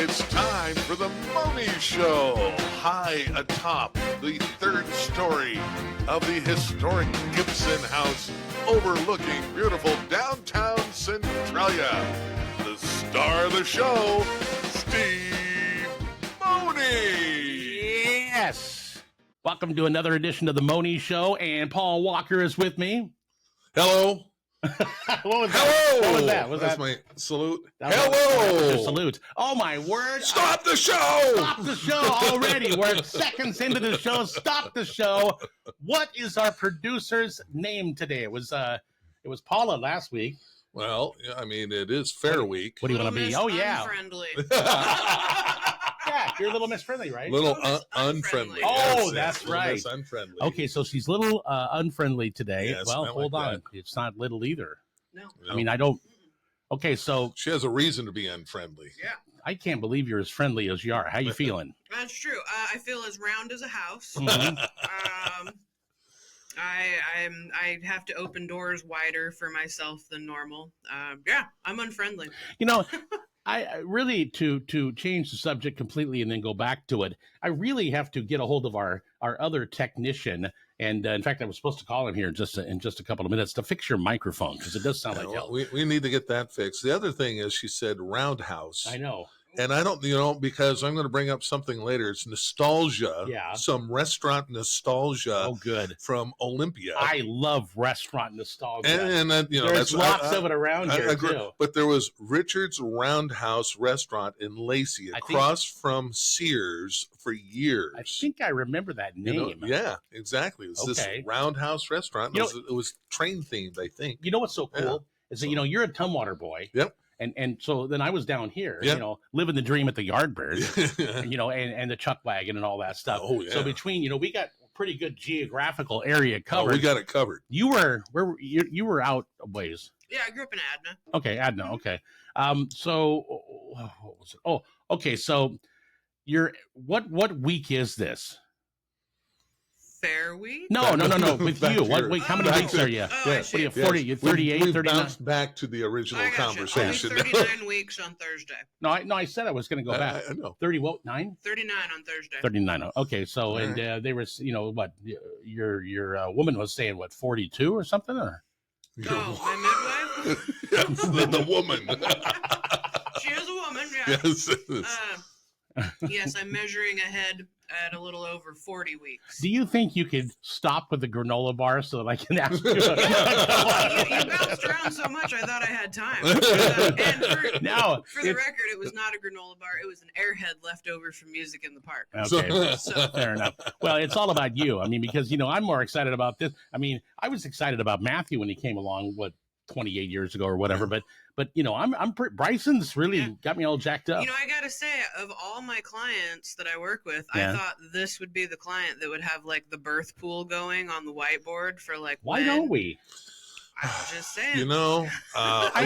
It's time for the Mohney Show. High atop the third story of the historic Gibson House overlooking beautiful downtown Centralia. The star of the show, Steve Mohney. Yes. Welcome to another edition of the Mohney Show, and Paul Walker is with me. Hello. What was that? Hello. What was that? Was That's that my salute. that was Hello. your salute? Oh my word! Stop the show. Stop the show already. We're seconds into the show. Stop the show. What is our producer's name today? It was Paula last week. Well, yeah, I mean, it is Fair Week. What do you want to be? Oh yeah. Unfriendly. Yeah, you're a little Miss Friendly, right? Little unfriendly. unfriendly. Oh, Yes, that's little right. Miss unfriendly. Okay, so she's a little unfriendly today. Yes, well, not hold like on. that. It's not little either. No. I mean, I don't. Okay, so She has a reason to be unfriendly. Yeah, I can't believe you're as friendly as you are. How you feeling? that's true. I feel as round as a house. Mhm. I have to open doors wider for myself than normal. Yeah, I'm unfriendly. You know, I really to change the subject completely and then go back to it. I really have to get a hold of our other technician, and in fact, I was supposed to call him here in just a couple of minutes to fix your microphone because it does sound like hell. We need to get that fixed. The other thing is she said roundhouse. I know. And I don't, because I'm going to bring up something later. It's nostalgia. Yeah. Some restaurant nostalgia Oh, good. from Olympia. I love restaurant nostalgia. and There's that's lots of it around I here agree. too. But there was Richard's Roundhouse Restaurant in Lacey, I think- across from Sears for years. I think I remember that name. Yeah, exactly. It was Okay. this Roundhouse Restaurant. You It was train themed, I think. You know what's so cool is that you're a Tumwater boy. Yep. And so then I was down here, Yep. living the dream at the Yardbird, and the Chuck Wagon and all that stuff. Oh, yeah. So between, we got a pretty good geographical area Oh, covered. we got it covered. You were out a ways. Yeah, I grew up in Adna. Okay, Adna. Okay. So what was it? Oh, okay. So what week is this? Fair week. No. With Back you, to what your- week? How many Oh. weeks are you? Oh, Yeah. I What are see. you? 40? Yes. You 38, We've 39? bounced back to the original I gotcha. conversation. I'll be 39 weeks on Thursday. No, I said I was going to go back. I know. 30 what? 9? 39 on Thursday. 39. Okay, so All and right. they were, what your woman was saying, what, 42 or something, or Oh, my midwife? Yes, the woman. She is a woman, yeah. Yes. Yes, I'm measuring ahead at a little over 40 weeks. do you think you could stop with the granola bar so that I can ask you? You bounced around so much, I thought I had time. And No, for the record, it was not a granola bar. It was an airhead left over from Music in the Park. okay. So, Fair enough. Well, it's all about you. I mean, because I'm more excited about this. I mean, I was excited about Matthew when he came along, 28 years ago or whatever. But Bryson's really got me all jacked up. I gotta say, of all my clients that I work with, Yeah. I thought this would be the client that would have like the birth pool going on the whiteboard for like. Why when- don't we? I'm just saying.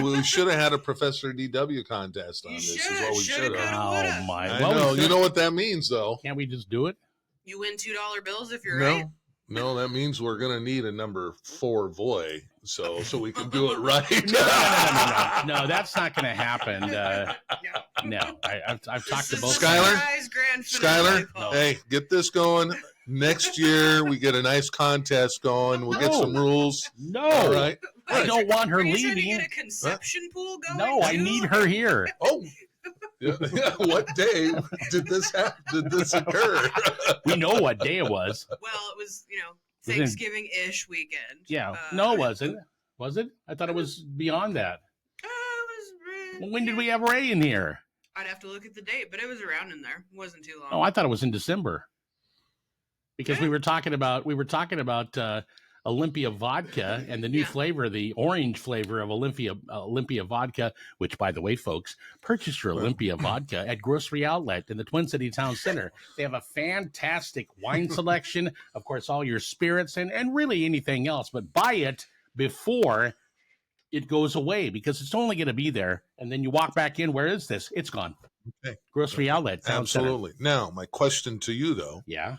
We should have had a Professor DW contest on You this. should. Is what we Shoulda, should have. coulda. Oh woulda. my! I Well, know. we You know what that means, though. can't we just do it? You win $2 bills if you're No, right. no, that means we're gonna need a number 4 voy, so we can do it right. No, that's not going to happen. No, I've talked to This both. is the Skylar? surprise grand finale, Skylar, Paul. hey, get this going. Next year, we get a nice contest going. We'll get some rules. No, All right. I don't want her Are you trying to leaving. get a conception pool going? No, I too? need her here. Oh, yeah. What day did this happen? Did this occur? We know what day it was. Well, it was, Was it- Thanksgiving-ish weekend. Yeah, no, it wasn't. Was it? I thought it was beyond that. It was. Well, when did we have Ray in here? I'd have to look at the date, but it was around in there. It wasn't too long. Oh, I thought it was in December. Because we were talking about Olympia vodka and the new flavor, the orange flavor of Olympia vodka, which, by the way, folks, purchase your Olympia vodka at Grocery Outlet in the Twin City Town Center. They have a fantastic wine selection, of course, all your spirits and really anything else, but buy it before it goes away because it's only going to be there. And then you walk back in. Where is this? It's gone. Okay. Grocery Outlet. Town Absolutely. Now, my question to you, though. Yeah.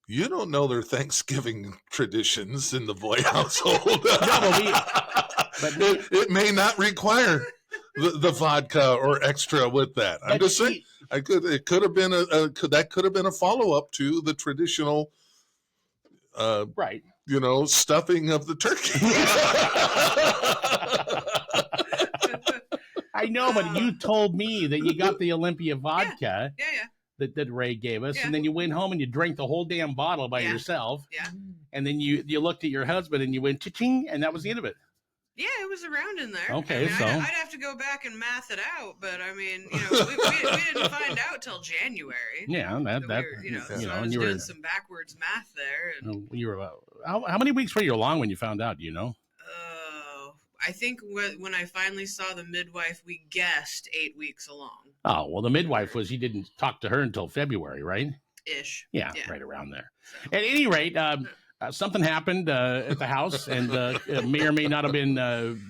You don't know their Thanksgiving traditions in the Voy household. No, but it may not require the vodka or extra with that. I'm But just saying, it could have been that could have been a follow up to the traditional, right. stuffing of the turkey. I know, but you told me that you got the Olympia vodka Yeah. that Ray gave us, Yeah. and then you went home and you drank the whole damn bottle by yourself. Yeah. And then you looked at your husband and you went cha-ching, and that was the end of it. Yeah, it was around in there. Okay, so I'd have to go back and math it out, but I mean, we didn't find out till January. Yeah, that we were, you so know, I was and you doing were some backwards math there. And, you were about how many weeks were you along when you found out? Do you know? I think when I finally saw the midwife, we guessed 8 weeks along. Oh well, the midwife was you didn't talk to her until February, right? Ish. Yeah, right around there. So. At any rate, something happened at the house, and it may or may not have been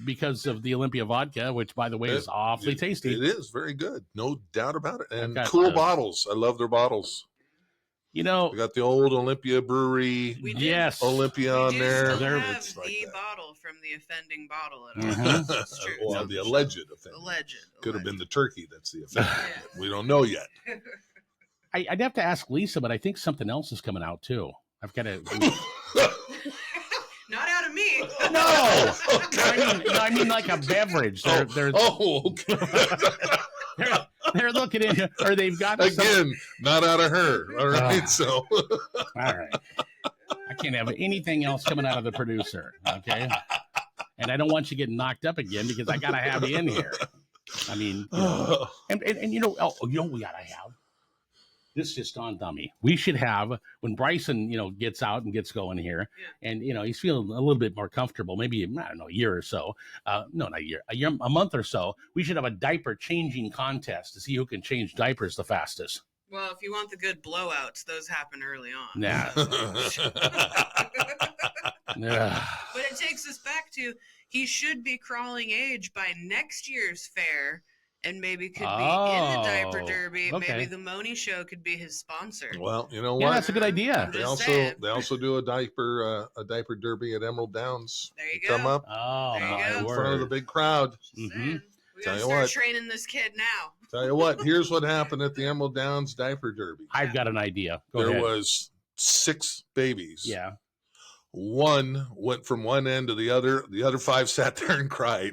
because of the Olympia vodka, which, by the way, is awfully tasty. It is very good, no doubt about it, and got, cool bottles. I love their bottles. We got the old Olympia Brewery. Yes, Olympia on there. Still have it's the like bottle from the offending bottle at our house. It's true. Well, the alleged offending. Could have been the turkey that's the offending. We don't know yet. I'd have to ask Lisa, but I think something else is coming out too. I've got to. Not out of me. No. Okay. I mean like a beverage. They're okay. they're looking into, or they've got again, not out of her. All right, so. All right. I can't have anything else coming out of the producer. Okay. And I don't want you getting knocked up again because I gotta have you in here. I mean, and we gotta have. This just dawned on me. We should have, when Bryson, gets out and gets going here, and he's feeling a little bit more comfortable. Maybe, I don't know, a year or so. No, not a year, a month or so. We should have a diaper changing contest to see who can change diapers the fastest. Well, if you want the good blowouts, those happen early on. Nah. But it takes us back to he should be crawling age by next year's fair. And maybe could be in the diaper derby. Okay. Maybe the Mohney show could be his sponsor. Well, you know what? Yeah, that's a good idea. They also do a diaper derby at Emerald Downs. There you go. Come up. Oh, in front of the big crowd. Mm-hmm. We gotta start training this kid now. Tell you what, here's what happened at the Emerald Downs diaper derby. I've got an idea. There was 6 babies. Yeah. One went from one end to the other. The other 5 sat there and cried.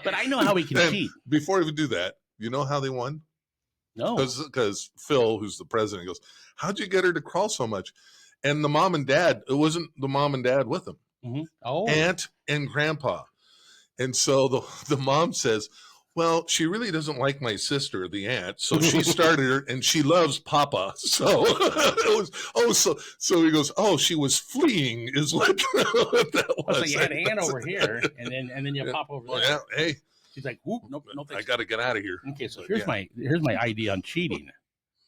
But I know how we can cheat. Before we do that, you know how they won? No. Because Phil, who's the president, goes, how'd you get her to crawl so much? And the mom and dad, it wasn't the mom and dad with them. Mm-hmm. Oh. Aunt and grandpa. And so the mom says, well, she really doesn't like my sister, the aunt. So she started her and she loves Papa. So it was, so he goes, oh, she was fleeing is what that was. So you had Ann over here and then you pop over there. Yeah, hey. She's like, whoop, nope, no thanks. I got to get out of here. Okay, so here's my idea on cheating.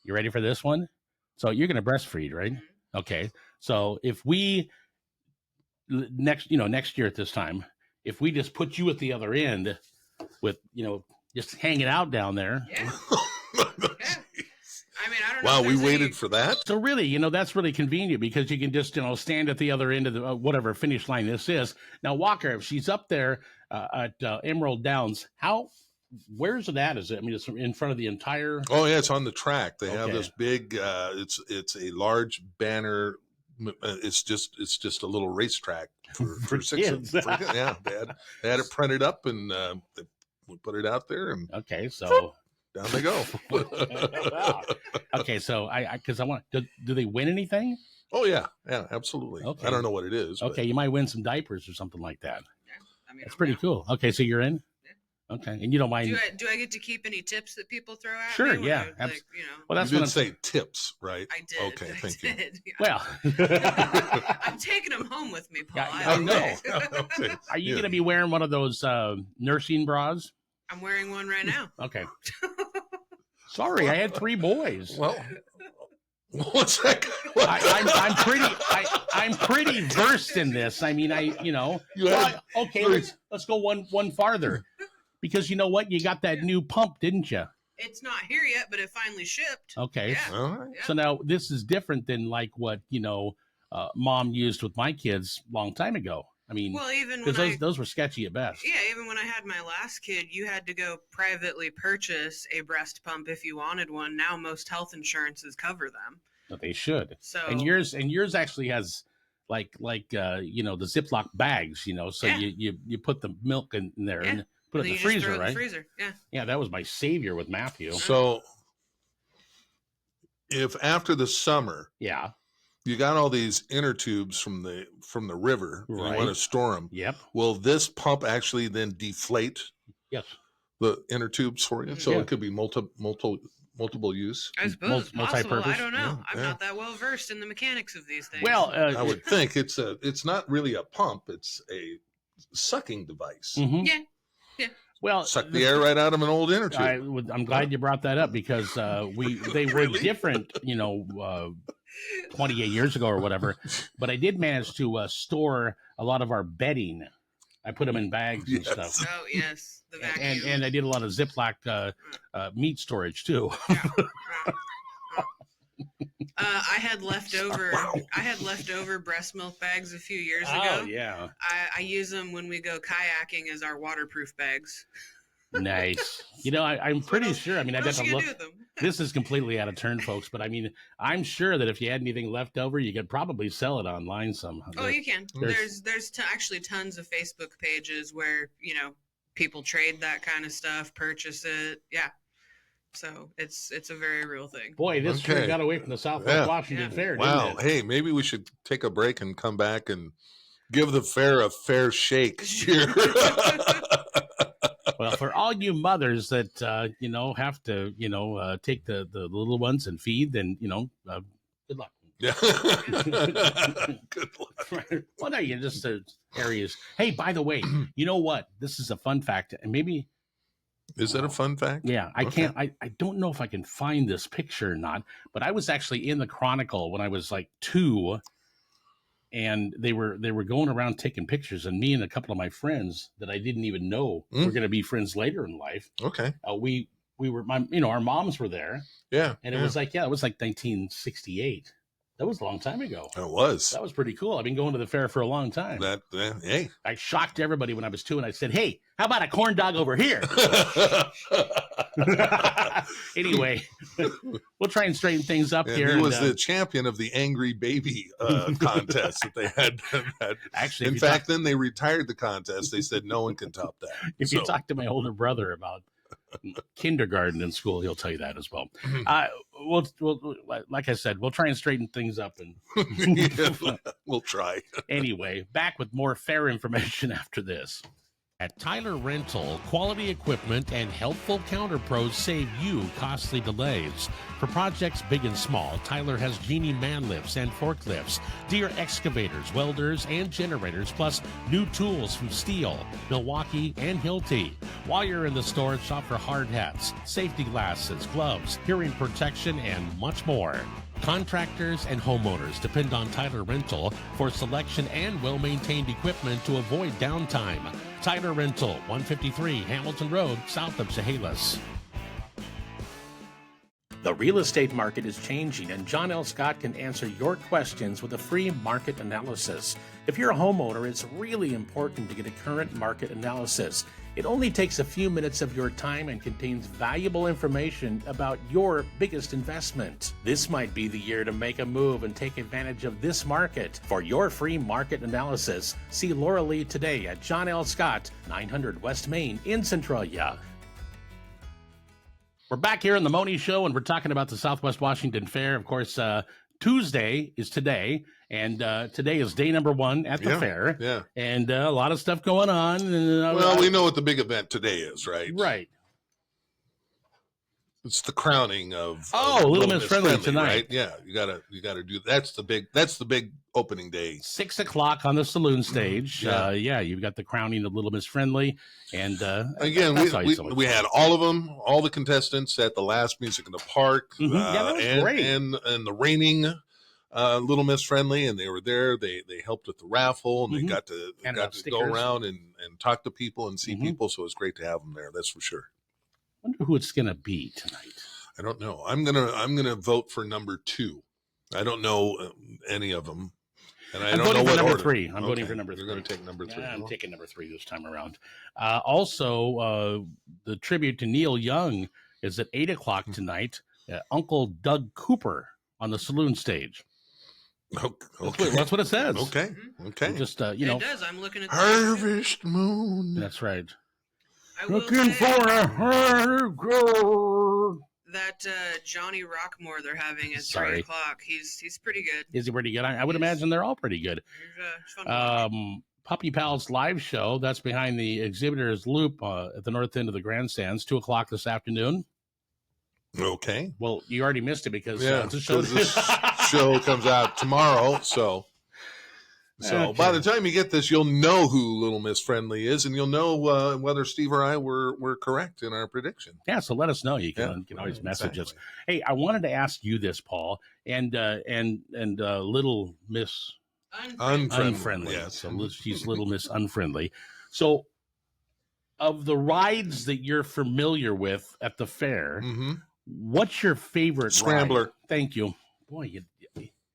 You ready for this one? So you're going to breastfeed, right? Okay. So if we next year at this time, if we just put you at the other end with, just hanging out down there. Yeah. I mean, I don't know. Wow, we waited for that? So really, that's really convenient because you can just, stand at the other end of the whatever finish line this is. Now, Walker, if she's up there at Emerald Downs, where's it at? Is it? I mean, it's in front of the entire. Oh yeah, it's on the track. They have this big. It's a large banner. It's just a little racetrack for 6 kids. Yeah, they had it printed up and we put it out there and okay, so down they go. Wow. Okay, so because I want. Do they win anything? Oh yeah, absolutely. Okay. I don't know what it is. Okay, you might win some diapers or something like that. Yeah, I mean, that's pretty cool. Okay, so you're in. Yeah. Okay, and you don't mind. Do I get to keep any tips that people throw at sure, me? Yeah. Well, that's you did say tips, right? I did. Okay, thank you. Yeah. Well, I'm taking them home with me, Paul. I know. Okay. Are you going to be wearing one of those nursing bras? I'm wearing one right now. Okay. Sorry, I had 3 boys. Well, what's that? I'm pretty versed in this. I mean, okay. Let's go one farther, because you know what? You got that new pump, didn't you? It's not here yet, but it finally shipped. Okay. Yeah. All right. So now this is different than like what Mom used with my kids a long time ago. I mean, Well, even when because those were sketchy at best. Yeah, even when I had my last kid, you had to go privately purchase a breast pump if you wanted one. Now most health insurances cover them. But they should. So and yours actually has like you know, the Ziploc bags, you know, so you put the milk in there and put it in the freezer, right? In the freezer. Yeah, that was my savior with Matthew. So if after the summer, you got all these inner tubes from the river, and you want to store them. Yep. Will this pump actually then deflate? Yes. The inner tubes for you, so it could be multiple use. I suppose it's possible. I don't know. Yeah, I'm not that well versed in the mechanics of these things. Well, I would think it's not really a pump; it's a sucking device. Mm-hmm. Yeah. Well, suck the air right out of an old inner tube. I'm glad you brought that up because they were different, you know, 28 years ago or whatever. But I did manage to store a lot of our bedding. I put them in bags and stuff. Oh yes, the vacuum. And I did a lot of Ziploc meat storage too. I had leftover. I had leftover breast milk bags a few years ago. Oh yeah. I use them when we go kayaking as our waterproof bags. Nice. You know, I'm pretty sure. I mean, I'd have to look. This is completely out of turn, folks. But I mean, I'm sure that if you had anything left over, you could probably sell it online somehow. Oh, you can. There's actually tons of Facebook pages where, you know, people trade that kind of stuff, purchase it. Yeah. So it's a very real thing. Boy, this sure got away from the Southwest Washington Fair. Wow. Didn't it? Hey, maybe we should take a break and come back and give the fair a fair shake here. Well, for all you mothers that you know, have to, you know, take the little ones and feed, then, you know, good luck. Yeah. Good luck. Well, no, you just areas. Hey, by the way, you know what? This is a fun fact, and maybe is that a fun fact? Yeah, I can't. I don't know if I can find this picture or not, but I was actually in the Chronicle when I was like 2. And they were going around taking pictures, and me and a couple of my friends that I didn't even know were going to be friends later in life. Okay, we were, our moms were there. Yeah, and it was like 1968. That was a long time ago. It was. That was pretty cool. I've been going to the fair for a long time. Hey, I shocked everybody when I was 2, and I said, "Hey, how about a corn dog over here?" Anyway, we'll try and straighten things up here. He was the champion of the angry baby contest that they had. Actually, in fact, then they retired the contest. They said no one can top that. If you talk to my older brother about kindergarten in school, he'll tell you that as well. We'll like I said, we'll try and straighten things up, and we'll try. Anyway, back with more fair information after this. At Tyler Rental, quality equipment and helpful counter pros save you costly delays. For projects big and small, Tyler has Genie man lifts and forklifts, Deere excavators, welders, and generators, plus new tools from Steel, Milwaukee, and Hilti. While you're in the store, shop for hard hats, safety glasses, gloves, hearing protection, and much more. Contractors and homeowners depend on Tyler Rental for selection and well-maintained equipment to avoid downtime. Tyler Rental, 153 Hamilton Road, south of Chehalis. The real estate market is changing, and John L. Scott can answer your questions with a free market analysis. If you're a homeowner, it's really important to get a current market analysis. It only takes a few minutes of your time and contains valuable information about your biggest investment. This might be the year to make a move and take advantage of this market. For your free market analysis, see Laura Lee today at John L. Scott, 900 West Main in Centralia. We're back here on the Mohney Show, and we're talking about the Southwest Washington Fair. Of course, Tuesday is today, and today is day number 1 at the fair. Yeah. And a lot of stuff going on. And, well, we know what the big event today is, right? Right. It's the crowning of Little Miss Friendly tonight. Right? Yeah, you gotta do that's the big opening day. 6:00 on the saloon stage. You've got the crowning of Little Miss Friendly, and again we had all of them, all the contestants at the last Music in the Park. That was great. And the reigning Little Miss Friendly, and they were there. They helped with the raffle, and they got to go around and talk to people and see people. So it's great to have them there. That's for sure. I wonder who it's gonna be tonight. I don't know. I'm gonna vote for number 2. I don't know any of them. And I I'm don't voting know for what number order. 3. I'm voting for number 3. You're going to take number 3. Yeah, I'm taking number 3 this time around. Also, the tribute to Neil Young is at 8 o'clock tonight. Uncle Doug Cooper on the saloon stage. Okay. That's what it says. Okay. Okay. Just It does. I'm looking at Harvest Moon. That's right. I will Looking say for a girl. that Johnny Rockmore they're having at 3 Sorry. o'clock. He's pretty good. Is he pretty good? I would imagine they're all pretty good. It's fun to watch. Puppy Pals live show. That's behind the exhibitors loop at the north end of the grandstands, 2 o'clock this afternoon. Okay. Well, you already missed it because it's a show. 'cause this show comes out tomorrow. So Okay. by the time you get this, you'll know who Little Miss Friendly is, and you'll know whether Steve or I were correct in our prediction. Yeah, so let us know. You can always message us. Hey, I wanted to ask you this, Paul, and Little Miss Unfriendly. Yes. So she's Little Miss Unfriendly. So, of the rides that you're familiar with at the fair, Mm-hmm. what's your favorite Scrambler. ride? Thank you. Boy,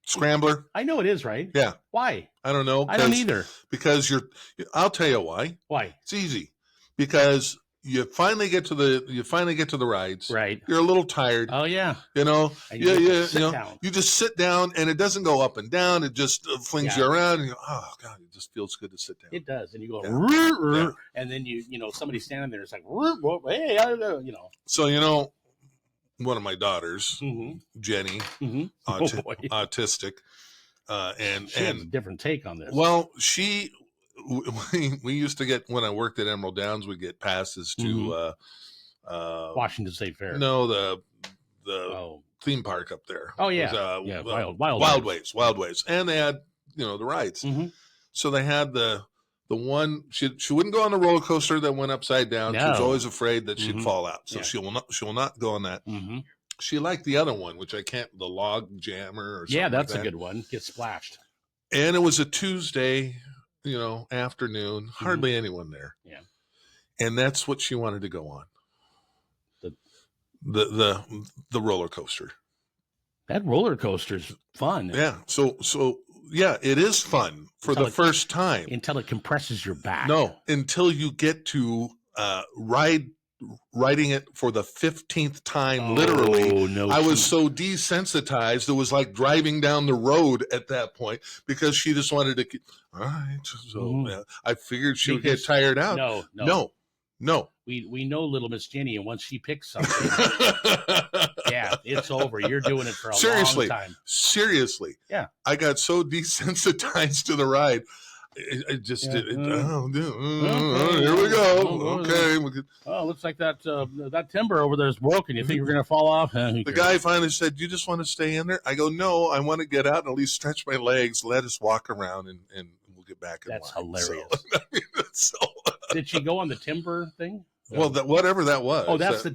Scrambler. I know it is, right? Yeah. Why? I don't know. I don't either. Because I'll tell you why. Why? It's easy. Because you finally get to the rides. Right. You're a little tired. Oh, yeah. You know, And you you just sit down, and it doesn't go up and down. It just flings you around, and you go, oh God, it just feels good to sit down. It does, and you go, Yeah. and then you somebody standing there, it's like, hey, So one of my daughters, Mm-hmm. Jenny, Mm-hmm. autistic, and She has a different take on this. well, we used to get, when I worked at Emerald Downs, we'd get passes to Washington State Fair. no the theme park up there. Oh, yeah. It was, Wild Ways, and they had the rides. Mm-hmm. So they had the one, she wouldn't go on the roller coaster that went upside down. She was No. always afraid that she'd Mhm. fall out, so Yeah. she will not go on that. Mm-hmm. She liked the other one, which I can't, the log jammer or something. Yeah, that's like a that. good one. Get splashed. And it was a Tuesday, afternoon, hardly anyone there. Yeah. And that's what she wanted to go on. The- The roller coaster. That roller coaster's fun. Yeah. So yeah, it is fun for Until the first time. Until it compresses your back. No, until you get to riding it for the 15th time, literally. Oh, no. I was so desensitized. It was like driving down the road at that point, because she just wanted to keep, all right. So I figured she would get tired out. No. We know Little Miss Jenny, and once she picks something, yeah, it's over. You're doing it for a long time. Seriously. Yeah. I got so desensitized to the ride. It just did. Here we go. Okay. Oh, looks like that timber over there is broken. You think you're going to fall off? The guy finally said, "You just want to stay in there?" I go, "No, I want to get out and at least stretch my legs. Let us walk around, and we'll get back in That's line." hilarious. Did she go on the timber thing? Well, whatever that was. Oh, that's that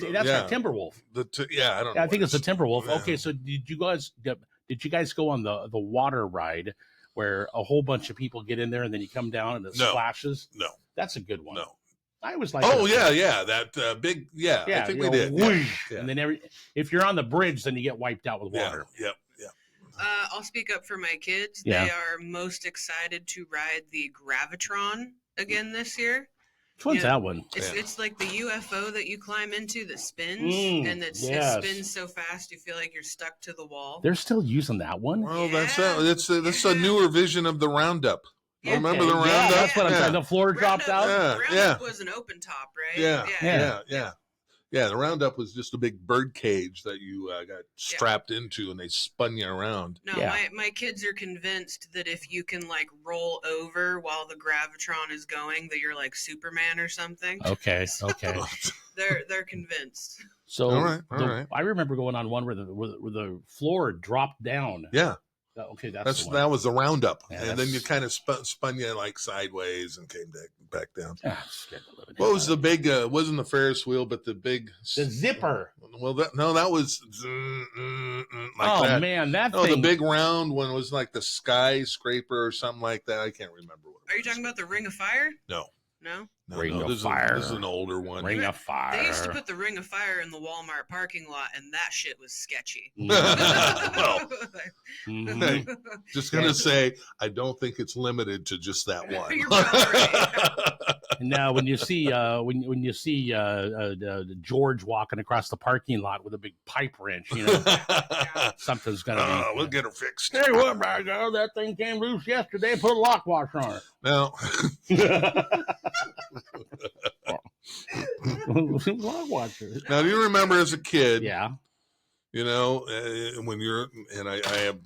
Timberwolf. I don't know. I think it's the Timberwolf. Yeah. Okay, so did you guys go on the water ride where a whole bunch of people get in there and then you come down and it splashes? No. That's a good one. No. I was like, oh yeah, that big, yeah. I think we did. Whoosh, Yeah. And then if you're on the bridge, then you get wiped out with water. Yeah. I'll speak up for my kids. Yeah. They are most excited to ride the Gravitron again this year. Which one's that one? It's like the UFO that you climb into that spins, and it spins so fast you feel like you're stuck to the wall. They're still using that one? Well, that's a newer vision of the Roundup. Yeah. Remember the Roundup? Yeah, that's what I'm saying. The floor dropped out. Roundup was an open top, right? Yeah. The Roundup was just a big bird cage that you got strapped into, and they spun you around. No, my kids are convinced that if you can like roll over while the Gravitron is going, that you're like Superman or something. Okay. They're convinced. So all right. I remember going on one where the floor dropped down. Yeah. Okay, that was the Roundup, Yeah, and then you kind of spun you like sideways and came back down. Scared the living What hell was out the big? Wasn't the Ferris wheel, but the big the zipper? Well, that was like that. Man, that No, thing. the big round one was like the skyscraper or something like that. I can't remember what. Are you talking about the Ring of Fire? No. No. Ring of this Fire. This is an older one. Ring of Fire. They used to put the Ring of Fire in the Walmart parking lot, and that shit was sketchy. Well, Mhm. just gonna say, I don't think it's limited to just that one. You're probably right. Now, when you see George walking across the parking lot with a big pipe wrench, something's gonna be. We'll get her fixed. Hey, what, Brago? That thing came loose yesterday. Put a lock wash on it. Now, Lock washer. now, do you remember as a kid? Yeah. When you're and I have,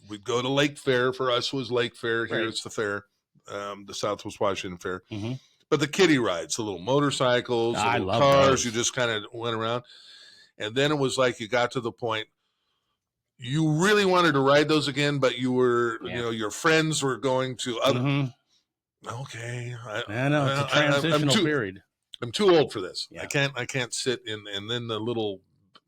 we'd go to Lake Fair. For us, was Lake Fair. Here Right. it's the fair, the Southwest Washington Fair. Mm-hmm. But the kiddie rides, the little motorcycles, the I little love cars, those. you just kind of went around. And then it was like you got to the point you really wanted to ride those again, but you were, your friends were going to other. Mm-hmm. Okay, I know it's a transitional period. I'm too old for this. Yeah. I can't sit in, and then the little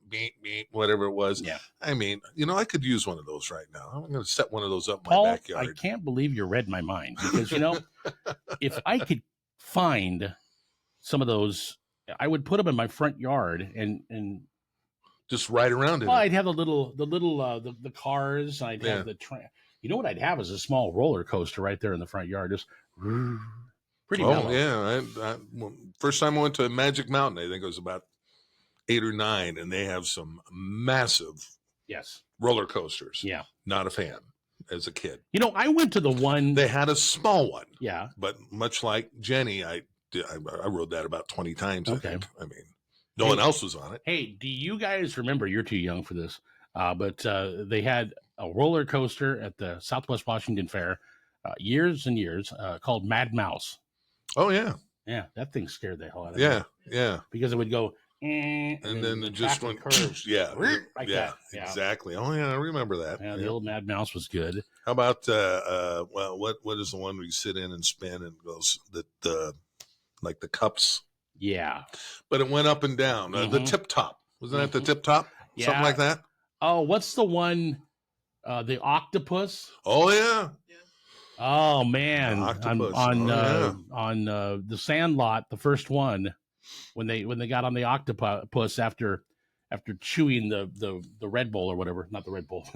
beep, whatever it was. Yeah. I mean, I could use one of those right now. I'm going to set one of those up in Paul, my backyard. I can't believe you read my mind because if I could find some of those, I would put them in my front yard and just ride around in it. I'd have the cars. I'd have the train. You know what I'd have is a small roller coaster right there in the front yard. Just pretty mellow. Yeah. First time I went to Magic Mountain, I think it was about 8 or 9, and they have some massive roller coasters. Yeah. Not a fan as a kid. I went to the one. They had a small one. Yeah. But much like Jenny, I rode that about 20 times. Okay. I think. I mean, no one else was on it. Hey, do you guys remember? You're too young for this, but they had a roller coaster at the Southwest Washington Fair years and years called Mad Mouse. Oh, yeah. Yeah, that thing scared the hell out of me. Yeah. Because it would go, and then it just went, yeah, like that. Exactly. Oh, yeah, I remember that. Yeah, the old Mad Mouse was good. How about, what is the one where you sit in and spin and goes, like the cups? Yeah. But it went up and down. The tip top. Wasn't that the tip top? Yeah. Something like that? Oh, what's the one? The octopus? Oh, yeah. Oh, man. Octopus. On the Sandlot, the first one, when they got on the octopus after chewing the Red Bull or whatever, not the Red Bull.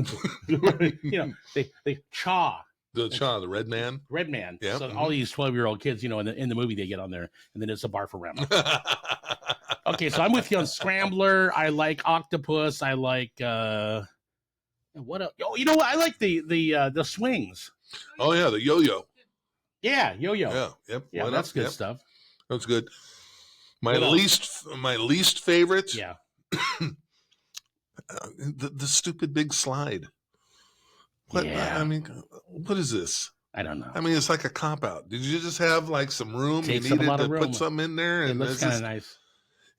They chaw. The Red Man. Red Man. Yeah. So all these 12-year-old kids, in the movie they get on there, and then it's a Barfarama. Okay, so I'm with you on Scrambler. I like Octopus. I like what else? Oh, you know what? I like the swings. Oh yeah, the yo-yo. Yeah, yo-yo. Yeah, yep. Yeah, that's good stuff. That's good. My least favorite. Yeah. the stupid big slide. What? Yeah. I mean, what is this? I don't know. I mean, it's like a cop out. Did you just have like some room? Takes You up a needed lot to of room. put something in there, It and looks kind of nice.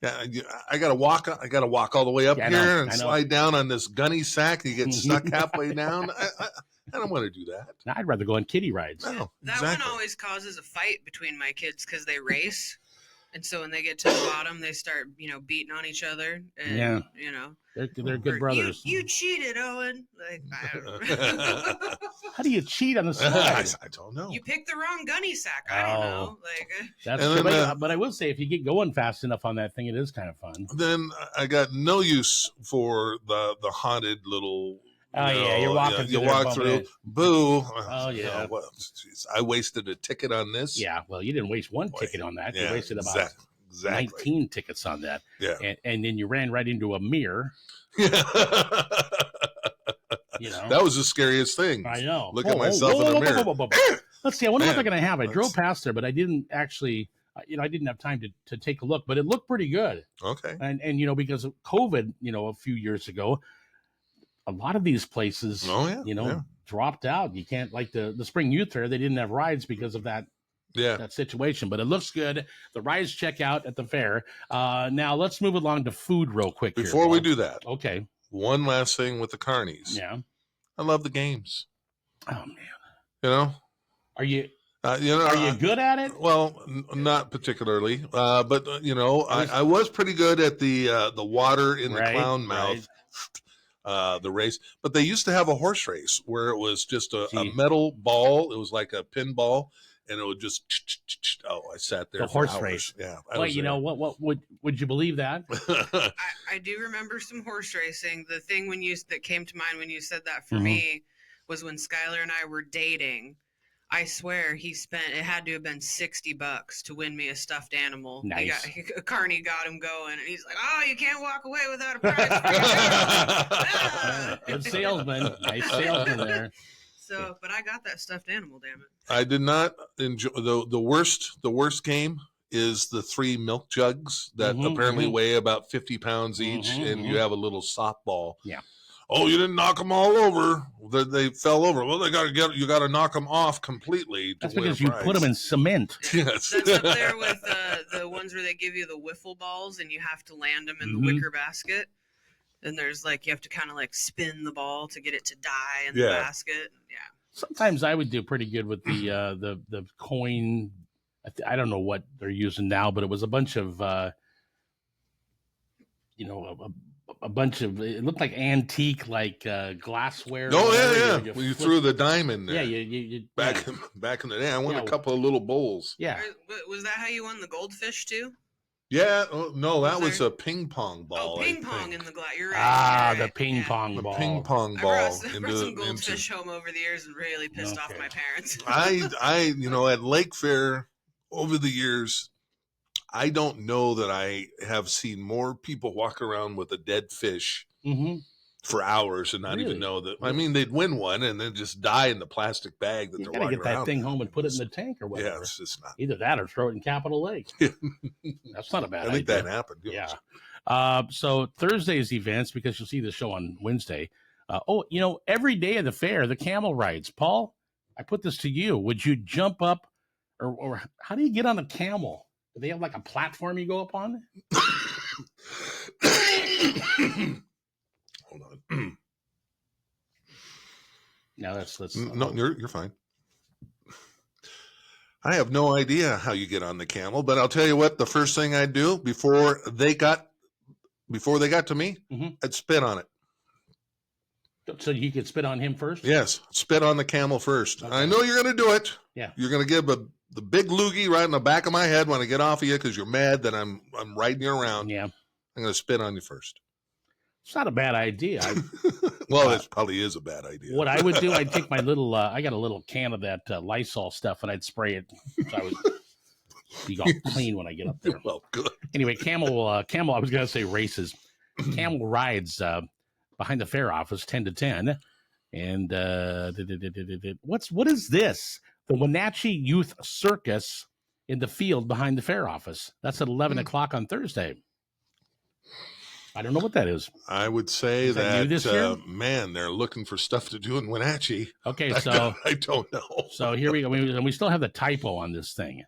Yeah, I gotta walk. I gotta walk all the way up Yeah, here I and know. slide down on this gunny sack. You get stuck halfway down. I don't want to do that. Now, I'd rather go on kiddie rides. No, That exactly. one always causes a fight between my kids because they race. And so when they get to the bottom, they start, beating on each other. And, Yeah. you know. They're good brothers. You cheated, Owen. Like, I don't know. How do you cheat on the slide? I don't know. You picked the wrong gunny sack. I don't know. Like, That's And true. then, But I will say, if you get going fast enough on that thing, it is kind of fun. Then I got no use for the haunted little. Oh, yeah, you're walking You through there walk bumping through. it. Boo. Oh, yeah. Well, geez, I wasted a ticket on this. Yeah, well, you didn't waste one Boy, ticket on that. Yeah, You wasted about exactly. 19 tickets on that. Yeah. And then you ran right into a mirror. That was the scariest thing. I know. Look at myself in the mirror. Let's see. I wonder what Man, they're going to have. I drove past there, but I didn't actually, I didn't have time to take a look, but it looked pretty good. Okay. And because of COVID, a few years ago, a lot of these places, dropped out. You can't, like the Spring Youth Fair, they didn't have rides because of that situation, but it looks good. The rides check out at the fair. Now let's move along to food real quick. Before we do that, okay. One last thing with the carnies. Yeah. I love the games. Oh man. Are you you good at it? Well, not particularly, but I was pretty good at the water in the clown mouth. The race, but they used to have a horse race where it was just a metal ball. It was like a pinball, and it would just. I sat there. The for horse hours. race. Yeah. Well, you know what would you believe that? I do remember some horse racing. The thing that came to mind when you said that for Mhm. me was when Skylar and I were dating. I swear it had to have been $60 to win me a stuffed animal. Nice. Carney got him going, and he's like, "Oh, you can't walk away without a prize for your animal." Ah! Good salesman. Nice salesman there. So, but I got that stuffed animal, damn it. I did not enjoy the worst. The worst game is the 3 milk jugs that apparently weigh about 50 pounds each, and you have a little softball. Yeah. Oh, you didn't knock them all over. They fell over. Well, you got to knock them off completely. That's because you put them in cement. Yes. That's up there with the ones where they give you the wiffle balls and you have to land them in the wicker basket. And there's you have to kind of spin the ball to get it to die in the basket. Yeah. Sometimes I would do pretty good with the coin. I don't know what they're using now, but it was a bunch of, a bunch of, it looked like antique, glassware. Oh yeah. You threw the dime in there. Yeah, you back in the day, I won a couple of little bowls. Yeah. Was that how you won the goldfish too? Yeah. Oh, no, that was a ping pong ball. Oh, ping pong in the glass. You're right. Ah, you're the ping pong ball. The ping pong ball. I brought some goldfish home over the years and really pissed off my parents. I at Lake Fair over the years, I don't know that I have seen more people walk around with a dead fish for hours and not even know that. I mean, they'd win one and then just die in the plastic bag that they're walking around. You got to get that thing home and put it in the tank or whatever. Yeah, it's just not. Either that or throw it in Capitol Lake. That's not a bad idea. I think that happened. Yeah. So Thursday's events, because you'll see the show on Wednesday. Every day of the fair, the camel rides. Paul, I put this to you. Would you jump up or how do you get on a camel? Do they have a platform you go up on? Hold on. No, that's no. You're fine. I have no idea how you get on the camel, but I'll tell you what. The first thing I do before they got to me, I'd spit on it. So you could spit on him first? Yes, spit on the camel first. Okay. I know you're going to do it. Yeah, you're going to give the big loogie right in the back of my head when I get off of you because you're mad that I'm riding you around. Yeah, I'm going to spit on you first. It's not a bad idea. Well, it probably is a bad idea. What I would do, I'd take my little, I got a little can of that Lysol stuff, and I'd spray it. So I would be all clean when I get up there. Well, good. Anyway, camel. I was going to say races. Camel rides behind the fair office, 10 to 10. And what is this? The Wenatchee Youth Circus in the field behind the fair office. That's at 11 o'clock on Thursday. I don't know what that is. I would say that new this year? Man, they're looking for stuff to do in Wenatchee. Okay, I don't know. So here we go. We still have the typo on this thing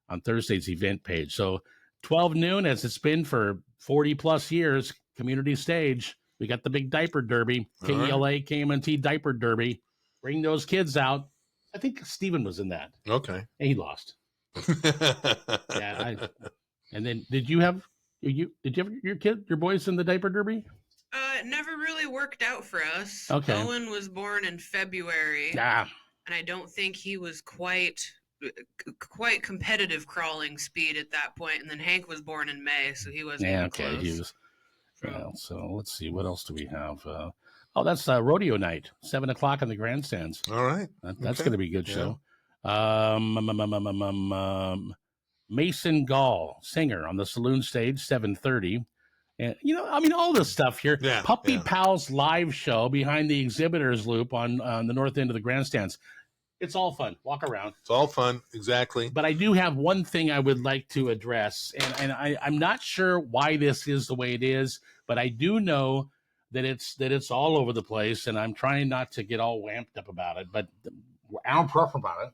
on Thursday's event page. So 12 noon, as it's been for 40 plus years, community stage. We got the big diaper derby, KELA, KMNT diaper derby. Bring those kids out. I think Steven was in that. Okay. And he lost. Yeah. And then did you have your boys in the diaper derby? It never really worked out for us. Okay. Owen was born in February. Yeah. And I don't think he was quite competitive crawling speed at that point. And then Hank was born in May, so he wasn't even close. He was. So let's see, what else do we have? That's rodeo night, 7 o'clock in the grandstands. All right, that's going to be a good show. Mason Gall, singer, on the saloon stage, 7:30. And all this stuff here. Yeah, Puppy Pals live show behind the exhibitors loop on the north end of the grandstands. It's all fun. Walk around. It's all fun. Exactly. But I do have one thing I would like to address, and I'm not sure why this is the way it is, but I do know that it's all over the place, and I'm trying not to get all wamped up about it. But I'm tough about it.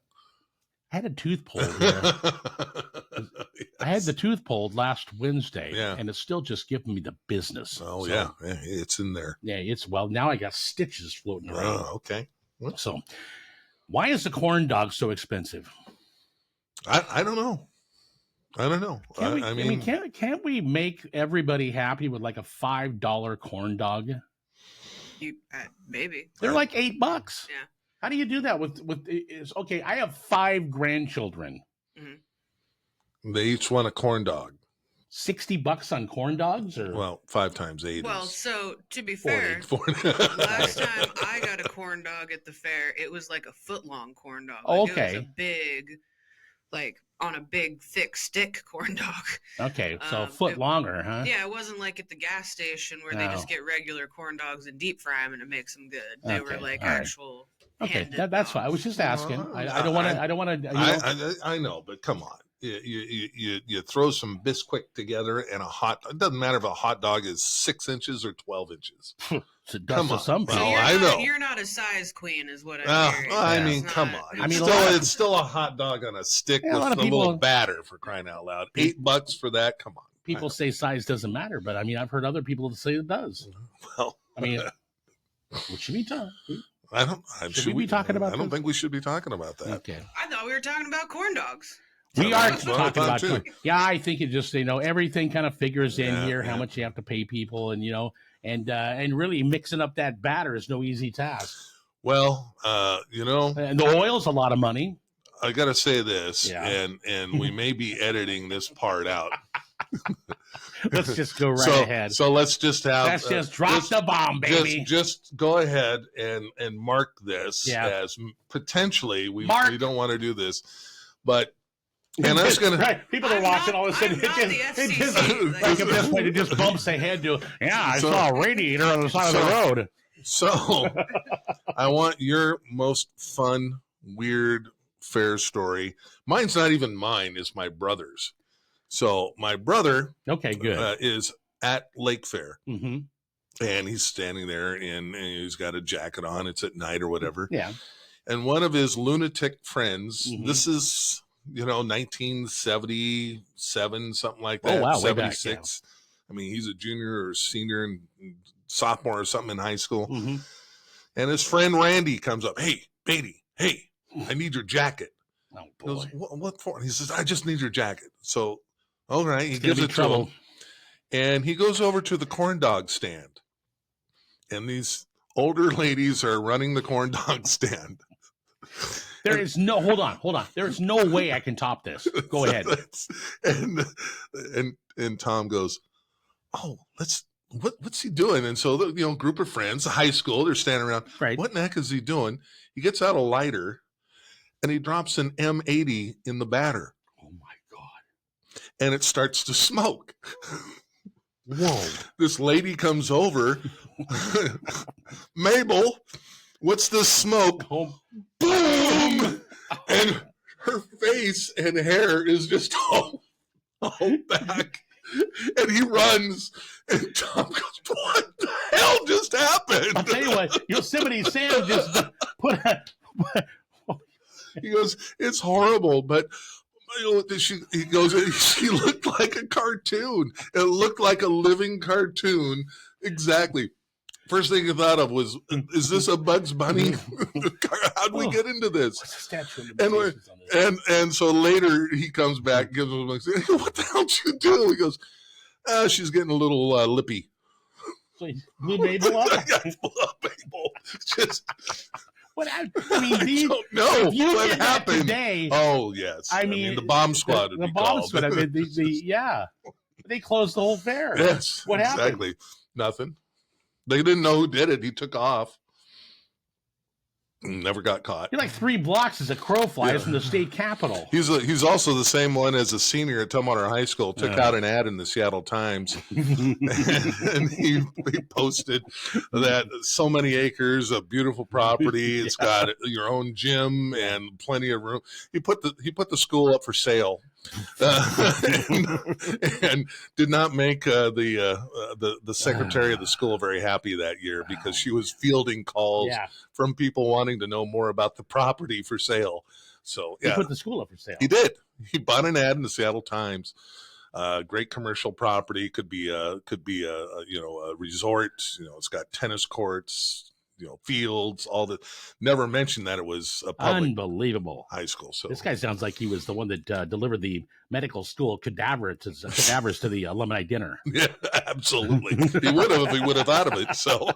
I had a tooth pulled here. I had the tooth pulled last Wednesday, and it's still just giving me the business. Oh, so, yeah, it's in there. Yeah, now I got stitches floating around. Oh, okay. What? So why is the corn dog so expensive? I don't know. Can't we make everybody happy with like a $5 corn dog? Maybe. They're like $8. Yeah. How do you do that with is okay? I have 5 grandchildren. They each want a corn dog. $60 on corn dogs, or Well, 5 times 8 Well, is so to be fair, 40. last time I got a corn dog at the fair, it was like a foot-long corn dog. Oh, Like, it was okay. a big, like on a big thick stick corn dog. okay, so a foot it- longer, huh? Yeah, it wasn't like at the gas station where they just No. get regular corn dogs and deep fry them and it makes them good. They were Okay, like all right. actual. Okay, handed that's fine. I dogs. was just asking. I don't want to. I don't want to. I know, but come on. You throw some Bisquick together and a hot. It doesn't matter if a hot dog is 6 inches or 12 inches. Come on. Some So Well, you're I not, know. You're not a size queen, is what I'm hearing. I Yeah. mean, It's come not- on. I mean, It's still a hot dog on a stick Yeah, a with lot a of people- little batter, for crying out loud. $8 for that. Come on. people say size doesn't matter, but I mean, I've heard other people say it does. Well, I mean, what should we talk? I don't. Should we be talking about I don't this? think we should be talking about that. Okay. I thought we were talking about corn dogs. We are That's what I talking thought about. too. Yeah, I think it just everything kind of figures in Yeah, here. How yeah. much you have to pay people, and and really mixing up that batter is no easy task. Well, And the oil's a lot of money. I got to say this, Yeah. and we may be editing this part out. Let's just go right ahead. So let's just have. Let's just drop the bomb, baby. Just go ahead and mark this Yeah. as potentially we Mark. don't want to do this, but and I was gonna. Right. People are I'm watching not- all of a sudden. I'm not the FCC. Like at this point, it just bumps ahead to, I So- saw a radiator on the side of the road. So I want your most fun, weird fair story. Mine's not even mine; it's my brother's. So my brother Okay, good. is at Lake Fair. hmm And he's standing there and he's got a jacket on. It's at night or whatever. Yeah. And one of his lunatic friends, Mhm. this is, 1977, something like that. Oh, wow, way back, 76. I mean, he's a junior or senior and sophomore or something in high school. hmm And his friend Randy comes up. Hey, Beatty, hey, I need your jacket. Oh, He goes, boy. what for? And he says, I just need your jacket. So, all right, he It's gonna gives be it to trouble. him. And he goes over to the corn dog stand. And these older ladies are running the corn dog stand. There is no, hold on. There is no way I can top this. Go ahead. And Tom goes, oh, what's he doing? And so the group of friends, high school, they're standing around. Right. What in the heck is he doing? He gets out a lighter and he drops an M80 in the batter Oh, my God. and it starts to smoke. Whoa. This lady comes over. Mabel, what's this smoke? Oh, Boom! And her face and hair is just all back. And he runs, and Tom goes, what the hell just happened? I'll tell you what, Yosemite Sam just put a, He goes, it's horrible, but he goes, she looked like a cartoon. It looked like a living cartoon. Exactly. First thing I thought of was, is this a Bugs Bunny? How'd we get into this? what's the statute of And limitations on this? And so later he comes back, gives him like, what the hell did you do? He goes, she's getting a little lippy. So you blew Mabel up? Mabel. Just, What I mean, I these, don't know if you what did that happened. today, Oh yes, I mean, the bomb squad would the be bomb called. squad. I mean, yeah, they closed the whole fair. Yes, What happened? exactly. Nothing. They didn't know who did it. He took off. Never got caught. You're like 3 blocks as a crow flies Yeah. from the state capitol. He's also the same one as a senior at Tumwater High School. Took out an ad in the Seattle Times, and he posted that so many acres of beautiful property. It's got your own gym and plenty of room. He put the school up for sale, and did not make the secretary of the school very happy that year because she was fielding calls Yeah, from people wanting to know more about the property for sale. So he yeah, put the school up for sale. he did. He bought an ad in the Seattle Times. Great commercial property. Could be a resort. It's got tennis courts. Fields. All the. Never mentioned that it was a public Unbelievable. high school. So This guy sounds like he was the one that delivered the medical school cadavers to the alumni dinner. yeah, absolutely. He would have if he would have thought of it. So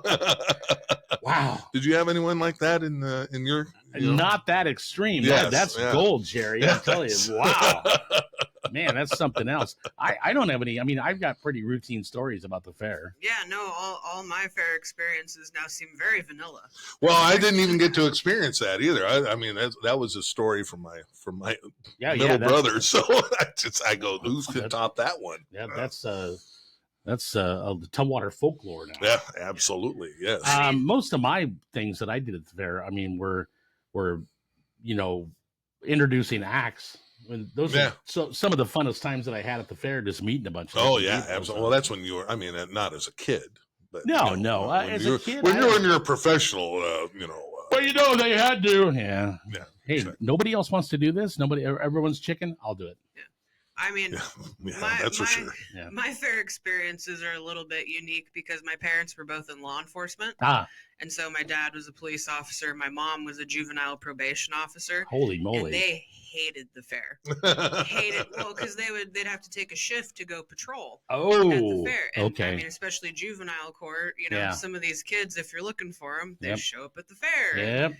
Wow. Did you have anyone like that in your? Not that extreme. Yes, That's gold, Jerry. Yes. I'm telling you. Wow. Man, that's something else. I don't have any. I mean, I've got pretty routine stories about the fair. Yeah, no, all my fair experiences now seem very vanilla. Well, I didn't even get to experience that either. I mean, that was a story from my little brother. So I go, who's could top that one? Yeah, that's Tumwater folklore now. Yeah, absolutely. Yes. Most of my things that I did at the fair, I mean, were introducing acts. When those are some of the funnest times that I had at the fair, just meeting a bunch of people. Absolutely. Well, that's when you were. I mean, not as a kid, but no. As a kid, when you're a professional, well, they had to. Yeah. Hey, nobody else wants to do this. Everyone's chicken. I'll do it. Yeah. I mean, that's for sure. Yeah. My fair experiences are a little bit unique because my parents were both in law enforcement. And so my dad was a police officer. My mom was a juvenile probation officer. Holy moly. And they hated the fair. Well, because they'd have to take a shift to go patrol at the fair. And, okay. I mean, especially juvenile court, some of these kids, if you're looking for them, they show up at the fair. Yep.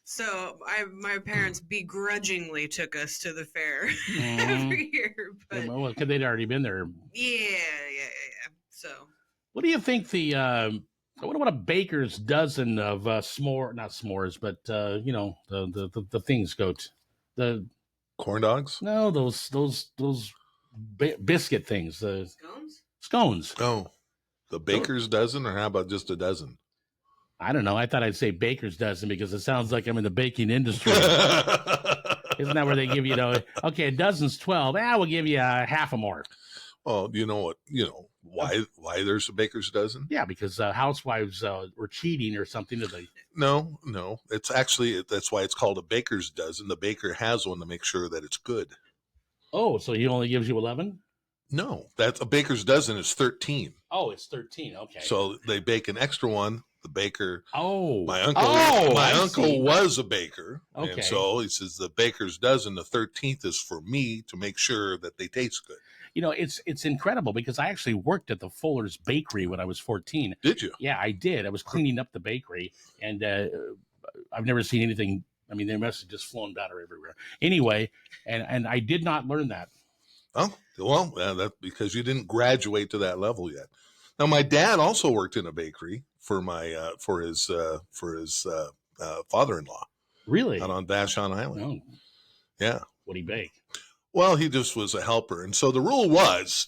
So my parents begrudgingly took us to the fair every year. But because they'd already been there. Yeah. So what do you think what a baker's dozen of not s'mores, but the things go to the corn dogs? No, those biscuit things. Scones. Oh, the baker's dozen, or how about just a dozen? I don't know. I thought I'd say baker's dozen because it sounds like I'm in the baking industry. Isn't that where they give you, okay, a dozen's 12. We'll give you half a more. Oh, you know what? Why there's a baker's dozen? Yeah, because housewives were cheating or something. No. It's actually, that's why it's called a baker's dozen. The baker has one to make sure that it's good. Oh, so he only gives you 11? No, that's a baker's dozen is 13. Oh, it's 13. Okay. So they bake an extra one. The baker. Oh, my uncle was a baker. Okay. And so he says the baker's dozen, the 13th is for me to make sure that they taste good. It's incredible because I actually worked at the Fuller's Bakery when I was 14. Did you? Yeah, I did. I was cleaning up the bakery, and I've never seen anything. I mean, they must have just flown batter everywhere. Anyway, and I did not learn that. Oh, well, that's because you didn't graduate to that level yet. Now, my dad also worked in a bakery for his father-in-law. Really? Out on Vashon Island. Oh. Yeah. What'd he bake? Well, he just was a helper. And so the rule was,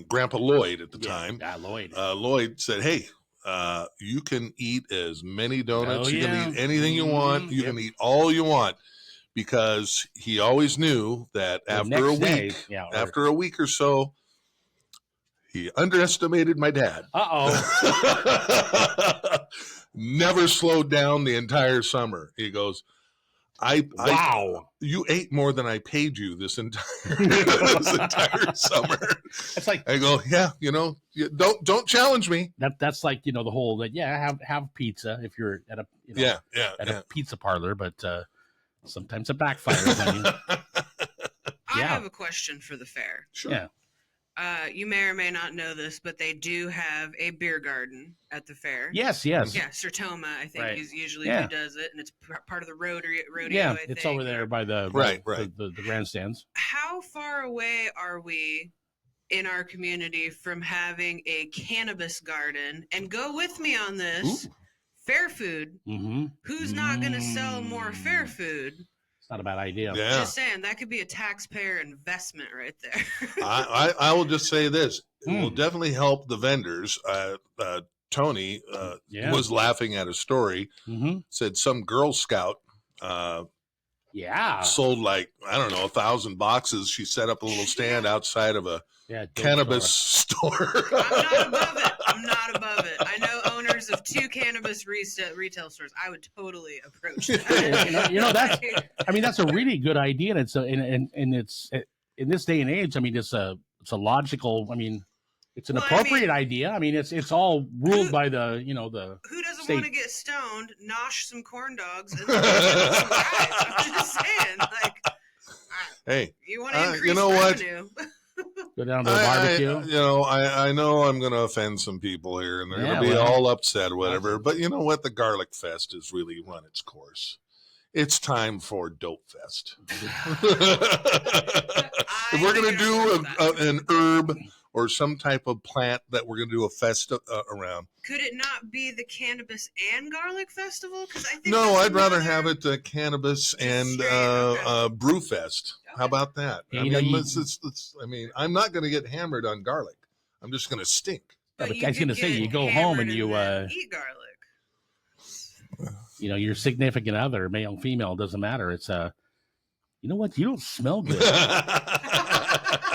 Grandpa Lloyd at the time. Yeah, Lloyd. Lloyd said, hey, you can eat as many donuts. You can eat anything you want. You can eat all you want. Because he always knew that after a week or so, he underestimated my dad. Never slowed down the entire summer. He goes, you ate more than I paid you this entire summer. It's like, I go, don't challenge me. That's like, the whole that, have pizza if you're at a, a pizza parlor, but sometimes it backfires on you. I have a question for the fair. Sure. Yeah. You may or may not know this, but they do have a beer garden at the fair. Yes. Yeah, Sertoma, I think, is usually who does it, and it's part of the rodeo. Yeah, it's over there by the the grandstands. How far away are we in our community from having a cannabis garden? And go with me on this. Ooh. Fair food. Mm-hmm. Who's not going to sell more fair food? Not a bad idea. Yeah. Just saying, that could be a taxpayer investment right there. I will just say this. It will definitely help the vendors. Tony was laughing at a story. Mm-hmm. Said some Girl Scout sold 1,000 boxes. She set up a little stand outside of a cannabis store. I'm not above it. I know owners of 2 cannabis retail stores. I would totally approach that. that's a really good idea, and it's in this day and age. I mean, it's a logical. I mean, it's an appropriate idea. I mean, it's all ruled by the the. Who doesn't want to get stoned, nosh some corn dogs, and some fries? I'm just saying, hey, you want to increase revenue. Go down to a barbecue. I know I'm going to offend some people here, and they're going to be all upset or whatever. But you know what? The Garlic Fest has really run its course. It's time for Dope Fest. If we're going to do an herb or some type of plant that we're going to do a fest around. Could it not be the Cannabis and Garlic Festival? Because I think no, I'd rather have it Cannabis and Brew Fest. Okay. How about that? Yeah, I mean, I'm not going to get hammered on garlic. I'm just going to stink. But I was going to say, you go home and you eat garlic. Your significant other, male, female, doesn't matter. It's you know what? You don't smell good.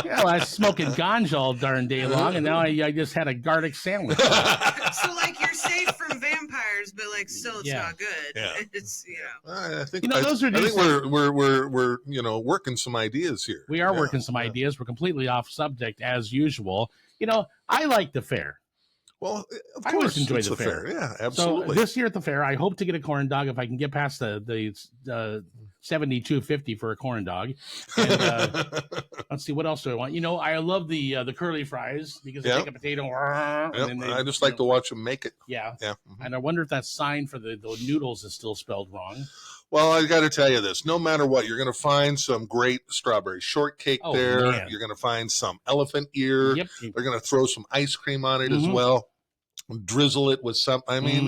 I was smoking ganja all darn day long, and now I just had a garlic sandwich. So, like, you're safe from vampires, but like, still, it's not good. Yeah. It's I think those are. I think we're working some ideas here. We are working some ideas. We're completely off subject as usual. I like the fair. Well, of I course, always enjoy it's the fair. Yeah, absolutely. So this year at the fair, I hope to get a corn dog if I can get past the $72.50 for a corn dog. And, let's see, what else do I want? I love the curly fries because they take a potato. And I just like to watch them make it. Yeah. Mm-hmm. And I wonder if that sign for the noodles is still spelled wrong. Well, I got to tell you this. No matter what, you're going to find some great strawberry shortcake there. Man. You're going to find some elephant ear. Yep. They're going to throw some ice cream on it as well. Drizzle it with some. I mean,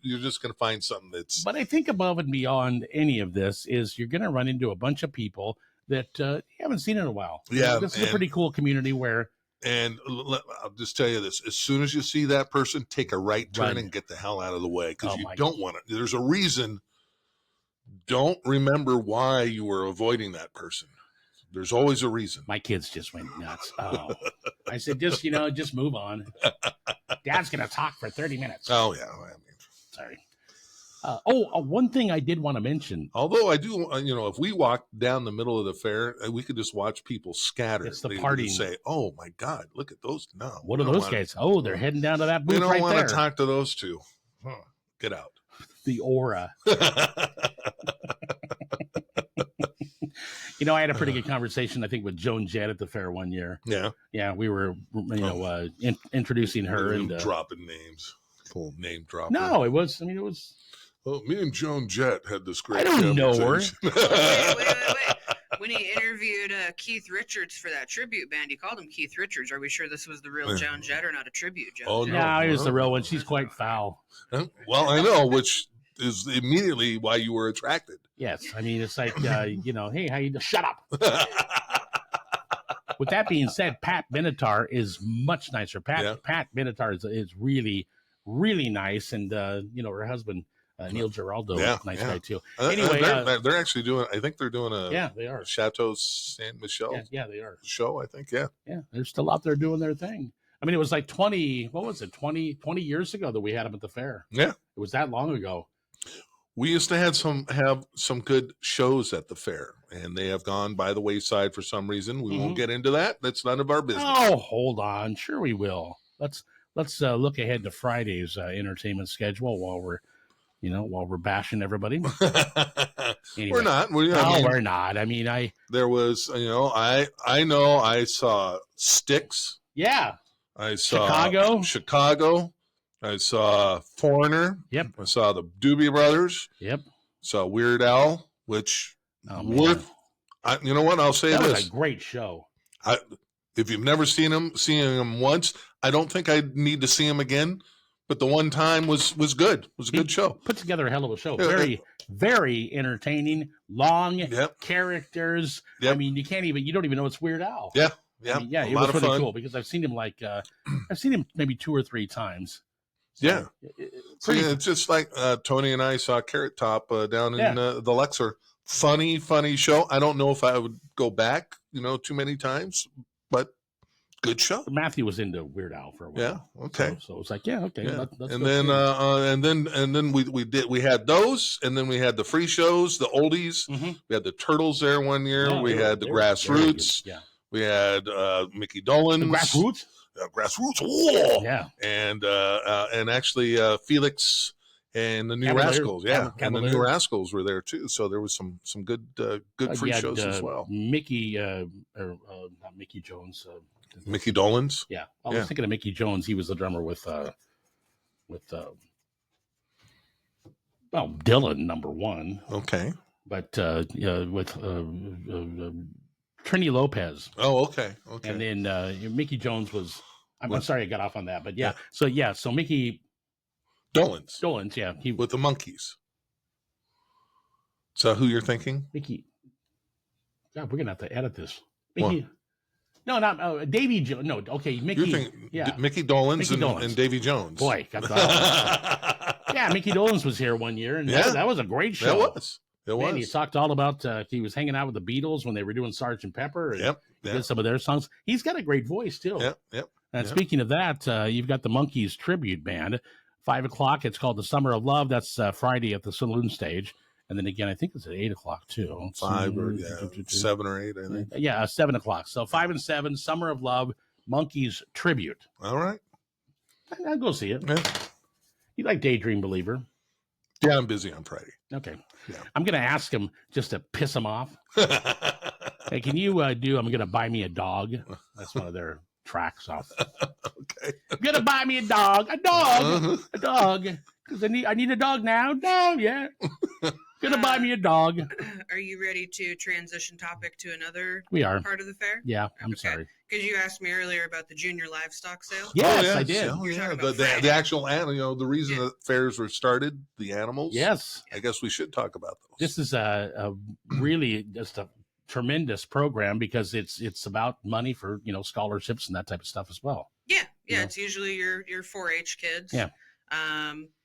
you're just going to find something that's. But I think above and beyond any of this is you're going to run into a bunch of people that you haven't seen in a while. Yeah. This is a pretty cool community where. And I'll just tell you this. As soon as you see that person, take a right turn and get the hell out of the way because you don't want it. There's a reason. Don't remember why you were avoiding that person. There's always a reason. My kids just went nuts. Oh, I said, just move on. Dad's going to talk for 30 minutes. Oh, yeah. Sorry. One thing I did want to mention. Although I do, if we walk down the middle of the fair, we could just watch people scatter. It's the party. Say, oh, my God, look at those. No. What are those guys? Oh, they're heading down to that booth right there. We don't want to talk to those two. Get out. The aura. I had a pretty good conversation, I think, with Joan Jett at the fair one year. Yeah. Yeah, we were, introducing her. And dropping names. Full name drop. No, it was. Well, me and Joan Jett had this great. I don't know her. Wait. When he interviewed Keith Richards for that tribute band, he called him Keith Richards. Are we sure this was the real Joan Jett or not a tribute Joan Jett? No, it was the real one. She's quite foul. Well, I know, which is immediately why you were attracted. Yes. I mean, it's like, hey, how you shut up. With that being said, Pat Benatar is much nicer. Pat Benatar is really, really nice. And, her husband, Neil Giraldo, nice guy too. Anyway, they're actually doing. I think they're doing they are Chateau Saint Michel. Yeah, they are show. I think. Yeah, they're still out there doing their thing. I mean, it was like 20 years ago that we had them at the fair. Yeah, it was that long ago. We used to have some good shows at the fair, and they have gone by the wayside for some reason. We won't get into that. That's none of our business. Oh, hold on. Sure, we will. Let's look ahead to Friday's entertainment schedule while we're bashing everybody. Anyway. We're not. We're not. I mean, there was, I saw Styx. Yeah. I saw Chicago. I saw Foreigner. Yep. I saw the Doobie Brothers. Yep. Saw Weird Al, which you know what? I'll say that this. Was a great show. If you've never seen him once, I don't think I need to see him again. But the one time was good. It was a good show. Put together a hell of a show. Very, very entertaining. Long characters. Yep. I mean, you don't even know it's Weird Al. Yeah. Yeah. I mean, it was really cool because I've seen him maybe 2 or 3 times. So it's just like Tony and I saw Carrot Top down in the Lexer. Funny show. I don't know if I would go back, too many times, but good show. Matthew was into Weird Al for a while. Yeah. Okay. So it was like, okay. Yeah. And then we had those, and then we had the free shows, the oldies. Mm-hmm. We had the Turtles there one year. Yeah, we had the Grassroots. Yeah. We had Mickey Dolenz. The Grassroots. Grassroots. Whoa! Yeah. And actually Felix and the New Rascals. Yeah. And the New Rascals were there too. So there was some good free shows as well. Mickey, not Mickey Jones. Mickey Dolenz. Yeah, I was thinking of Mickey Jones. He was the drummer with Dylan, number one. Okay. But with Trini Lopez. Oh, okay. And then Mickey Jones was. I'm sorry I got off on that, but yeah. So Mickey Dolenz. Yeah, he with the Monkees. Is that who you're thinking? Mickey. God, we're gonna have to edit this. Mickey. No, not Davy Jones. No, okay, Mickey. You're thinking, Mickey Dolenz and Davy Jones. Boy, got the yeah, Mickey Dolenz was here one year, and that was a great show. It was. He talked all about he was hanging out with the Beatles when they were doing Sgt. Pepper. And did some of their songs. He's got a great voice too. Yep. And speaking of that, you've got the Monkees tribute band. 5 o'clock. It's called the Summer of Love. That's Friday at the Saloon Stage. And then again, I think it's at 8 o'clock too. 5 or 7 or 8, I think. Yeah, 7 o'clock. So 5 and 7, Summer of Love, Monkees tribute. All right. I'll go see it. Yeah. You like Daydream Believer? Yeah, I'm busy on Friday. Okay. Yeah. I'm going to ask him just to piss him off. Hey, can you I'm going to buy me a dog? That's one of their tracks off. Okay. I'm going to buy me a dog. A dog. Because I need a dog now. No, yeah. Gonna buy me a dog. Are you ready to transition topic to another part of the fair? Yeah, I'm sorry. Because you asked me earlier about the junior livestock sale. Yes, I did. The actual animal, the reason that fairs were started, the animals. Yes. I guess we should talk about those. This is a really just a tremendous program because it's about money for, scholarships and that type of stuff as well. Yeah. It's usually your 4-H kids. Yeah.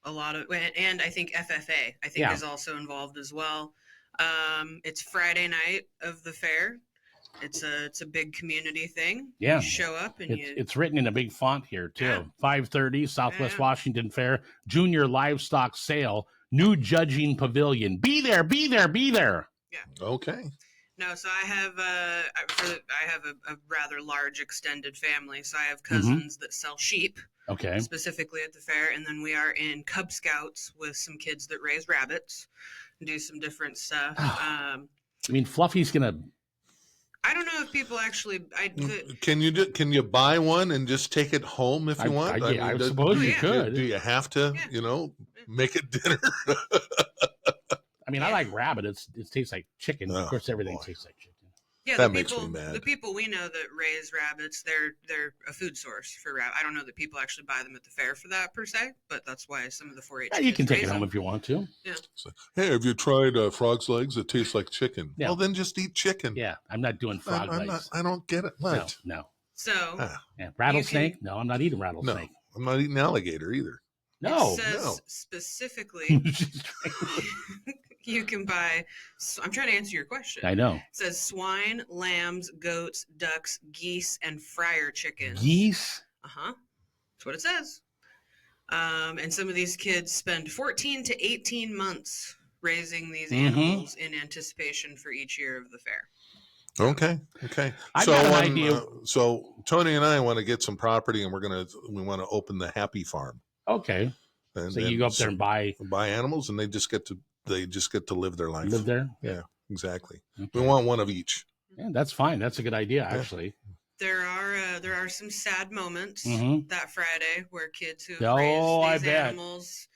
A lot of, and I think FFA, is also involved as well. It's Friday night of the fair. It's a big community thing. Yeah. You show up and it's written in a big font here too. 5:30 Southwest Washington Fair Junior Livestock Sale, new judging pavilion. Be there, be there, be there. Yeah. Okay. No, so I have a rather large extended family. So I have cousins that sell sheep. Okay. Specifically at the fair, and then we are in Cub Scouts with some kids that raise rabbits and do some different stuff. Fluffy's gonna. I don't know if people actually. Can you buy one and just take it home if you want? I suppose you could. Do you have to? Make it dinner. I like rabbit. It tastes like chicken. Of course, everything tastes like chicken. Yeah, that makes me mad. The people we know that raise rabbits, they're a food source for rabbit. I don't know that people actually buy them at the fair for that per se, but that's why some of the 4-H. Yeah, you can take it home if you want to. Yeah. So, hey, have you tried frog's legs that taste like chicken? Yeah. Well, then just eat chicken. Yeah, I'm not doing frog legs. I don't get it. What? No. So. Rattlesnake? No, I'm not eating rattlesnake. No, I'm not eating alligator either. No. It says specifically. You can buy. I'm trying to answer your question. I know. It says swine, lambs, goats, ducks, geese, and fryer chickens. Geese? That's what it says. And some of these kids spend 14 to 18 months raising these animals in anticipation for each year of the fair. Okay. I got an idea. So Tony and I want to get some property, and we want to open the Happy Farm. Okay. And so you go up there and buy animals, and they just get to live their life. Live there? Yeah, exactly. Okay. We want one of each. Yeah, that's fine. That's a good idea, actually. There are some sad moments that Friday where kids who raise these animals,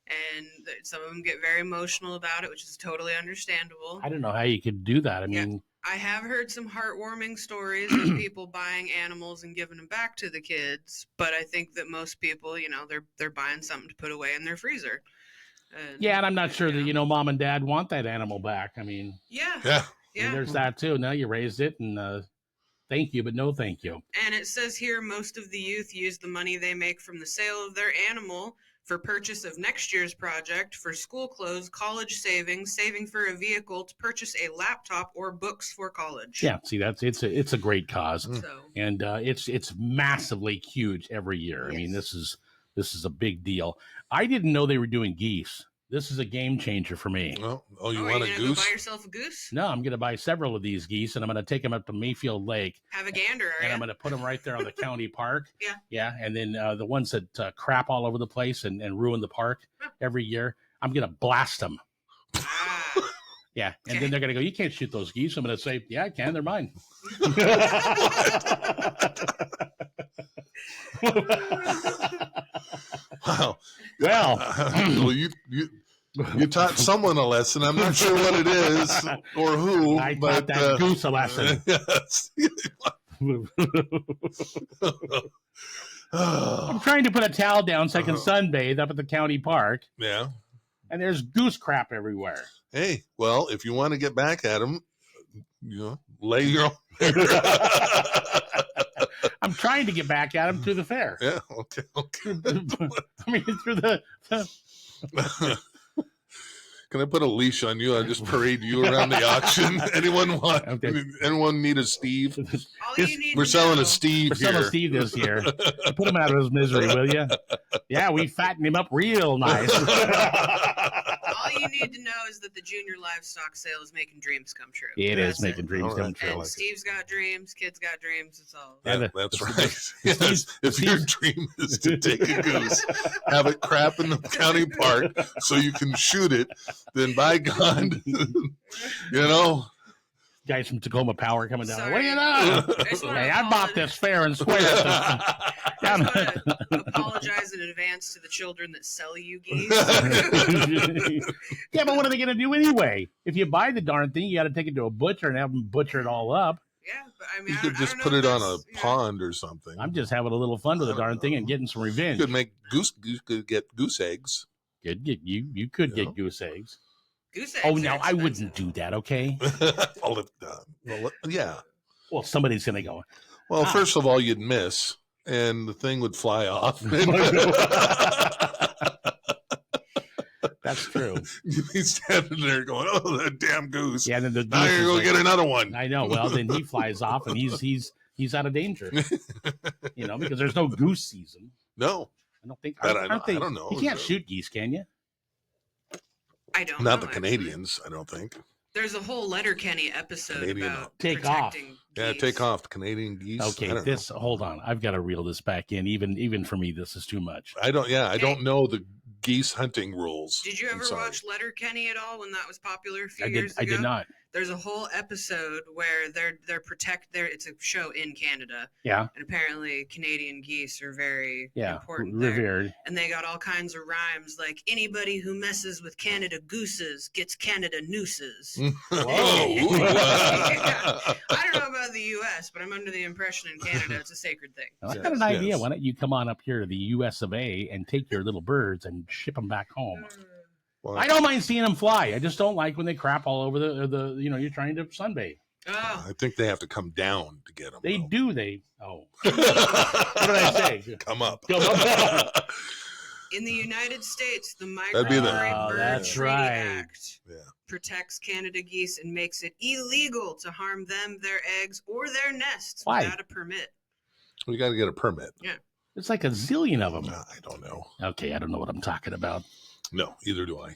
and some of them get very emotional about it, which is totally understandable. I don't know how you could do that. I have heard some heartwarming stories of people buying animals and giving them back to the kids, but I think that most people, they're buying something to put away in their freezer. And I'm not sure that mom and dad want that animal back. Yeah. There's that too. Now you raised it, and thank you, but no thank you. And it says here most of the youth use the money they make from the sale of their animal for purchase of next year's project, for school clothes, college savings, saving for a vehicle, to purchase a laptop or books for college. Yeah, see, it's a great cause, and it's massively huge every year. Yes. This is a big deal. I didn't know they were doing geese. This is a game changer for me. You want a goose? Go buy yourself a goose? No, I'm going to buy several of these geese, and I'm going to take them up to Mayfield Lake. Have a gander, and I'm going to put them right there on the county park. Yeah. Yeah, and then the ones that crap all over the place and ruin the park every year, I'm going to blast them. Yeah, and then they're going to go, you can't shoot those geese. I'm going to say, yeah, I can. They're mine. Wow. Well, Well, you taught someone a lesson. I'm not sure what it is or who. I but, taught that goose a lesson. Yes. I'm trying to put a towel down so I can sunbathe up at the county park, Yeah. and there's goose crap everywhere. Hey, well, if you want to get back at him, lay your own. I'm trying to get back at him through the fair. Yeah. Okay. I mean, through the Can I put a leash on you? I just parade you around the auction. Anyone want? Okay. Anyone need a Steve? All you need We're to selling know, a Steve We're here. selling Steve this year. Put him out of his misery, will you? Yeah, we fattened him up real nice. all you need to know is that the junior livestock sale is making dreams come true. It is That's making it. dreams All come right. true. And like it. Steve's got dreams, kids got dreams. It's all. Yeah, that's right. Yes. If your Steve's- dream is to take a goose, have it crap in the county park so you can shoot it, then by God, Guys from Tacoma Power coming down. Sorry. What do you know? I just wanna Hey, I bought this fair and square. I just want to apologize in advance to the children that sell you geese. Yeah, but what are they going to do anyway? If you buy the darn thing, you got to take it to a butcher and have them butcher it all up. Yeah, but I mean, you I could don't just know put if it on a that's, pond or something. I'm just having a little fun with the I don't darn thing and know. getting some You revenge. could make you could get goose eggs. You could Yeah. get goose eggs. Goose eggs Oh, are now I wouldn't expensive. do that, okay? Yeah. Well, somebody's going to go. Well, first of all, you'd miss, and the thing would fly off. That's true. You'd be standing there going, "Oh, that damn goose!" Yeah, then the Now goose you're is gonna like- get another one. I know. Well, then he flies off and he's out of danger. Because there's no goose season. No, I don't think. That Aren't I they? don't know. You can't shoot geese, can you? I don't not know, the actually. Canadians. I don't think. There's a whole Letterkenny episode Canadian about Take off. protecting Yeah, geese. take off the Canadian geese. Okay, I don't this. know. Hold on. I've got to reel this back in. Even for me, this is too much. I don't. Yeah, I Hey. don't know the geese hunting rules. Did you I'm ever sorry. watch Letterkenny at all when that was popular a few I years did. I ago? did not. There's a whole episode where it's a show in Canada, Yeah. and apparently Canadian geese are very Yeah. important there. Revered. And they got all kinds of rhymes like anybody who messes with Canada gooses gets Canada nooses. Whoa. I don't know about the U.S., but I'm under the impression in Canada it's a sacred thing. Well, I've Yes, got an idea. yes. Why don't you come on up here to the U.S. of A. and take your little birds and ship them back home? Well, I don't mind seeing them fly. I just don't like when they crap all over the you're trying to sunbathe. Oh, I think they have to come down to get them. They though. do. What did I say? Come up. Come up. in the United States, the That'd be the- Migratory Oh, Bird that's Treaty right. Act Yeah. protects Canada geese and makes it illegal to harm them, their eggs, or their nests Why? without a permit. We got to get a permit. It's like a zillion of them. I don't know. Okay, I don't know what I'm talking about. No, either do I.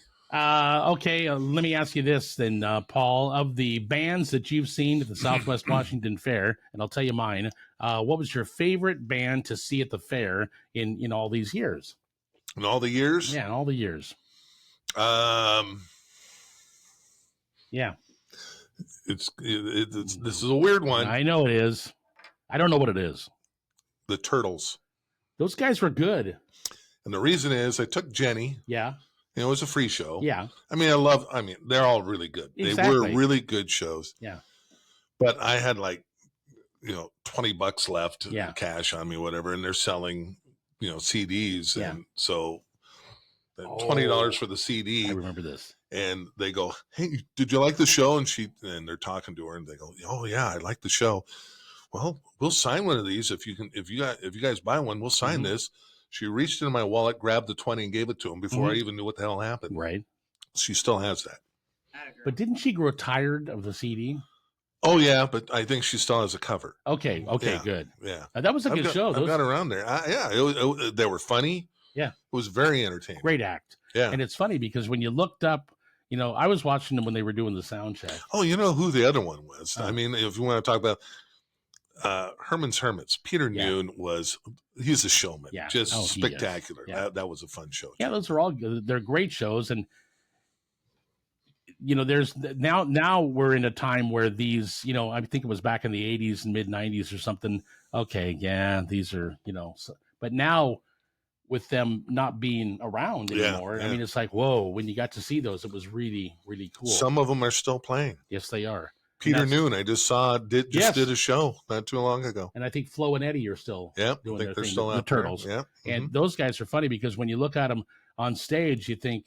Okay, let me ask you this then, Paul. Of the bands that you've seen at the Southwest Washington Fair, and I'll tell you mine, what was your favorite band to see at the fair in all these years? In all the years? Yeah, in all the years. Yeah, It's this is a weird one. I know it is. I don't know what it is. The Turtles. Those guys were good. And the reason is I took Jenny. Yeah, It was a free show. yeah. I mean, they're all really good. They Exactly. were really good shows. Yeah. But I had $20 left Yeah. cash on me, whatever, and they're selling, CDs. Yeah. And so Oh. $20 for the I CD. remember this. And they go, "Hey, did you like the show?" And they're talking to her and they go, "Oh yeah, I like the show." Well, we'll sign one of these if you guys buy one, we'll sign Mhm. this. She reached into my wallet, grabbed the 20 and gave it to him before I even knew what the hell happened. Right. She still has that. Atta girl. But didn't she grow tired of the CD? Oh yeah, but I think she still has a cover. Okay, Yeah. good. Yeah, That was a good show. I've Those got around there. They were funny. Yeah. It was very entertaining. great act. Yeah. And it's funny because when you looked up, I was watching them when they were doing the sound check. Oh, you know who the other one was? Oh. I mean, if you want to talk about Herman's Hermits, Peter Yeah. Noon he's a showman. Yeah. Just Oh, he is. spectacular. Yeah. That was a fun show. Yeah, those are all good. They're great shows, and there's now we're in a time where these, I think it was back in the 80s and mid 90s or something. Okay, yeah, these are, but now with them not being around anymore, Yeah. I mean, it's like, whoa, when you got to see those, it was really, really cool. Some of them are still playing. Yes, they are. Peter Noon, I just saw, did a show not too long ago. And I think Flo and Eddie are still doing their thing, still the Turtles. Yeah. And those guys are funny because when you look at them on stage, you think,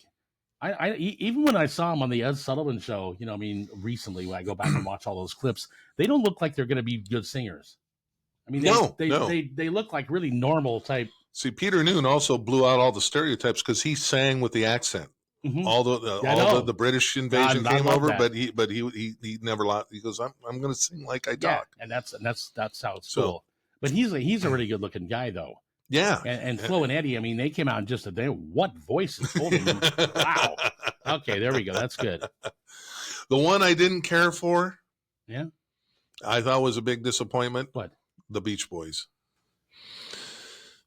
even when I saw them on the Ed Sullivan show, recently when I go back and watch all those clips, they don't look like they're going to be good singers. I mean, they look like really normal type. See, Peter Noon also blew out all the stereotypes because he sang with the accent. Mm-hmm. All the British invasion came over, that. but he never lost. He goes, I'm going to sing like I talk, and that's how it's cool. But he's a really good looking guy though. Yeah, and Flo and Eddie, I mean, they came out and just what voice is holding them? Wow. Okay, there we go. That's good. The one I didn't care for, yeah, I thought was a big disappointment. What? The Beach Boys.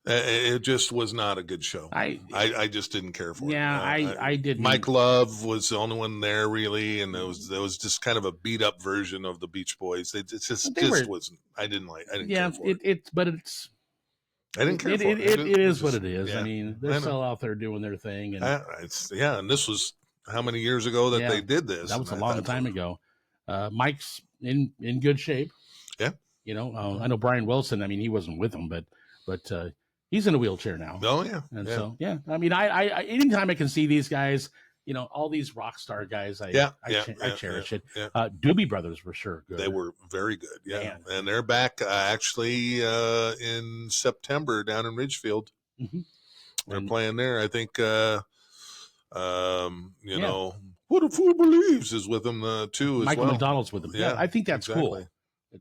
It just was not a good show. I just didn't care for it. Yeah, I didn't. Mike Love was the only one there really, and there was just kind of a beat up version of the Beach Boys. It just wasn't. I didn't care for it. But it's. I didn't care for it. It is what it is. Yeah, I mean, they're still still out there doing their thing. And and this was how many years ago that they did this? That was a long time ago. Mike's in good shape. Yeah. I know Brian Wilson. I mean, he wasn't with him, but he's in a wheelchair now. Oh yeah. And so I mean, I anytime I can see these guys, all these rock star guys, I cherish it. Yeah. Doobie Brothers were sure good. They were very good. Yeah. Man. And they're back actually in September down in Ridgefield. Mm-hmm. They're playing there. I think What a Fool Believes is with them too as Michael well. McDonald's with them. Yeah, I think that's cool.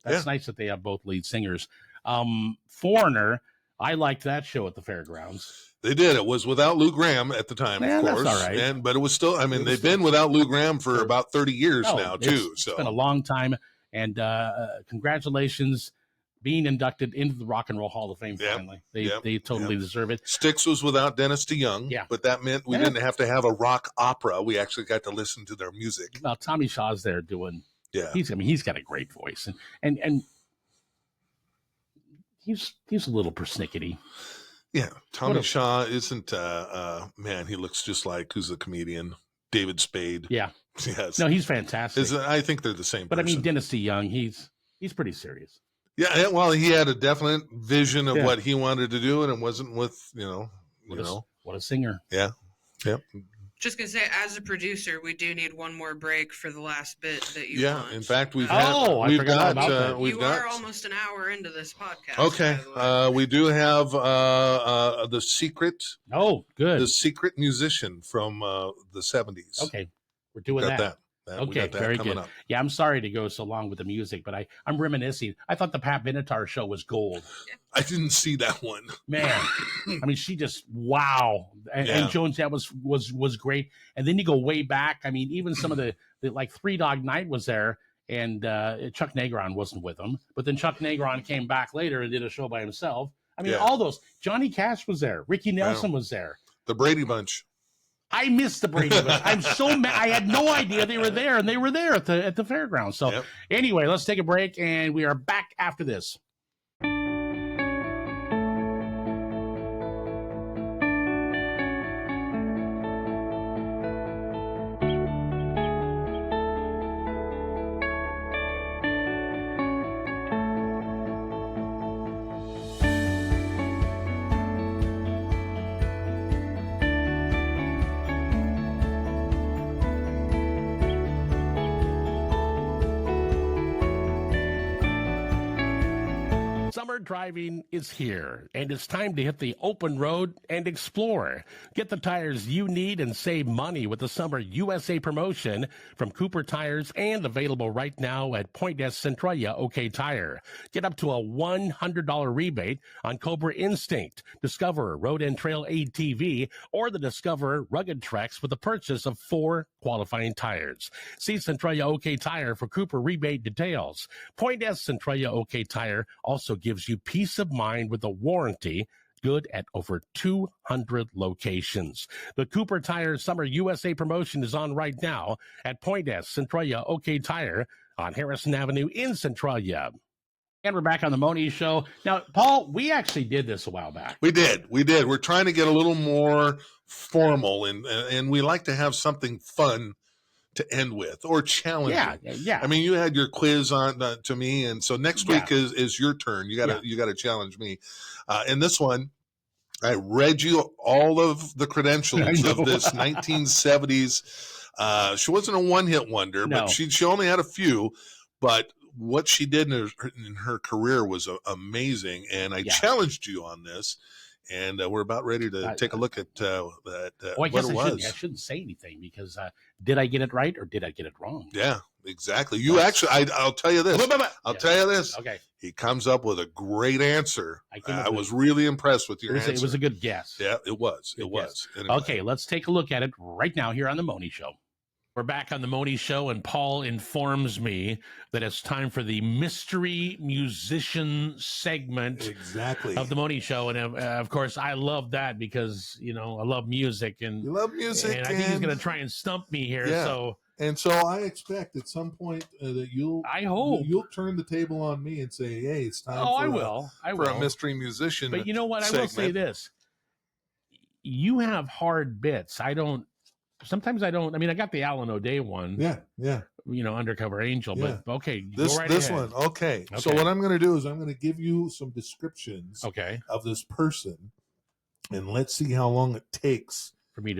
That's nice that they have both lead singers. Foreigner, I liked that show at the fairgrounds. They did. It was without Lou Gramm at the time, of course. That's all right. But it was still, I mean, they've been without Lou Gramm for about 30 years now, too. It's been a long time. And congratulations being inducted into the Rock and Roll Hall of Fame finally. They totally deserve it. Styx was without Dennis DeYoung, but that meant we didn't have to have a rock opera. We actually got to listen to their music. Well, Tommy Shaw's there doing, he's got a great voice. And he's a little persnickety. Yeah, Tommy Shaw isn't, man, he looks just like, who's the comedian? David Spade. Yeah. Yes. No, he's fantastic. I think they're the same person. But I mean, Dennis DeYoung, he's pretty serious. Yeah, well, he had a definite vision of what he wanted to do, and it wasn't with, What a singer. Yeah. Yep. Just going to say, as a producer, we do need one more break for the last bit that you launched. In fact, we've got almost an hour into this podcast. Okay. We do have the secret. Oh, good. The secret musician from the 70s. Okay. We're doing that. Okay, very good. Up. Yeah, I'm sorry to go so long with the music, but I'm reminiscing. I thought the Pat Benatar show was gold. I didn't see that one. Man, I mean, she just and Jones, that was great. And then you go way back. I mean, even some of the like Three Dog Night was there, and Chuck Negron wasn't with them. But then Chuck Negron came back later and did a show by himself. I mean, all those. Johnny Cash was there. Ricky Nelson was there. The Brady Bunch. I missed the Brady Bunch. I'm so mad. I had no idea they were there, and they were there at the fairgrounds. So anyway, let's take a break, and we are back after this. Summer driving is here, and it's time to hit the open road and explore. Get the tires you need and save money with the Summer USA promotion from Cooper Tires, and available right now at Point S Centralia OK Tire. Get up to a $100 rebate on Cobra Instinct, Discoverer Road and Trail ATV, or the Discoverer Rugged Treks with the purchase of 4 qualifying tires. See Centralia OK Tire for Cooper rebate details. Point S Centralia OK Tire also gives you peace of mind with a warranty good at over 200 locations. The Cooper Tire Summer USA promotion is on right now at Point S, Centralia, OK Tire on Harrison Avenue in Centralia. And we're back on the Mohney Show. Now, Paul, we actually did this a while back. We did. We're trying to get a little more formal, and we like to have something fun to end with or challenging. Yeah. I mean, you had your quiz on to me, and so next week is your turn. You got to challenge me. In this one, I read you all of the credentials of this 1970s. She wasn't a one-hit wonder, but she only had a few, but what she did in her career was amazing, and I challenged you on this, and we're about ready to take a look at what it was. I shouldn't say anything because did I get it right or did I get it wrong? Yeah, exactly. You actually, I'll tell you this. I'll tell you this. Okay. He comes up with a great answer. I was really impressed with your answer. It was a good guess. Yeah, it was. It was. Anyway. Okay, let's take a look at it right now here on the Mohney Show. We're back on the Mohney Show, and Paul informs me that it's time for the mystery musician segment of the Mohney Show. And of course, I love that because, I love music. And you love music. And I think he's going to try and stump me here. Yeah. So I expect at some point that you'll turn the table on me and say, hey, it's time for a mystery musician. But you know what? segment. I will say this. You have hard bits. Sometimes I don't. I mean, I got the Alan O'Day one. Yeah. Undercover Angel. But okay, this ahead. one. Okay. So what I'm going to do is I'm going to give you some descriptions. Okay. Of this person, and let's see how long it takes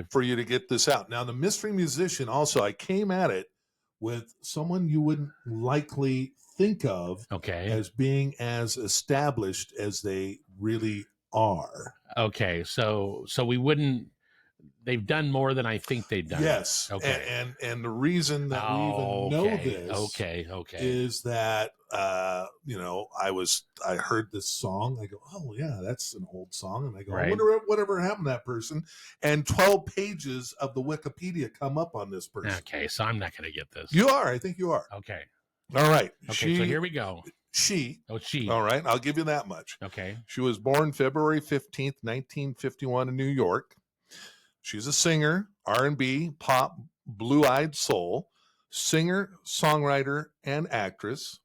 for you to get this out. Now, the mystery musician. Also, I came at it with someone you wouldn't likely think of as being as established as they really are. Okay. So we wouldn't. They've done more than I think they've done. Yes. Okay. And the reason that we even know this is that I heard this song. I go, oh yeah, that's an old song. And I go, I wonder whatever happened to that person. And 12 pages of the Wikipedia come up on this person. Okay, so I'm not going to get this. You are. I think you are. Okay. All right. Okay, so here we go. She. She. All right. I'll give you that much. Okay. She was born February 15th, 1951 in New York. She's a singer, R&B, pop, blue-eyed soul, singer, songwriter, and actress,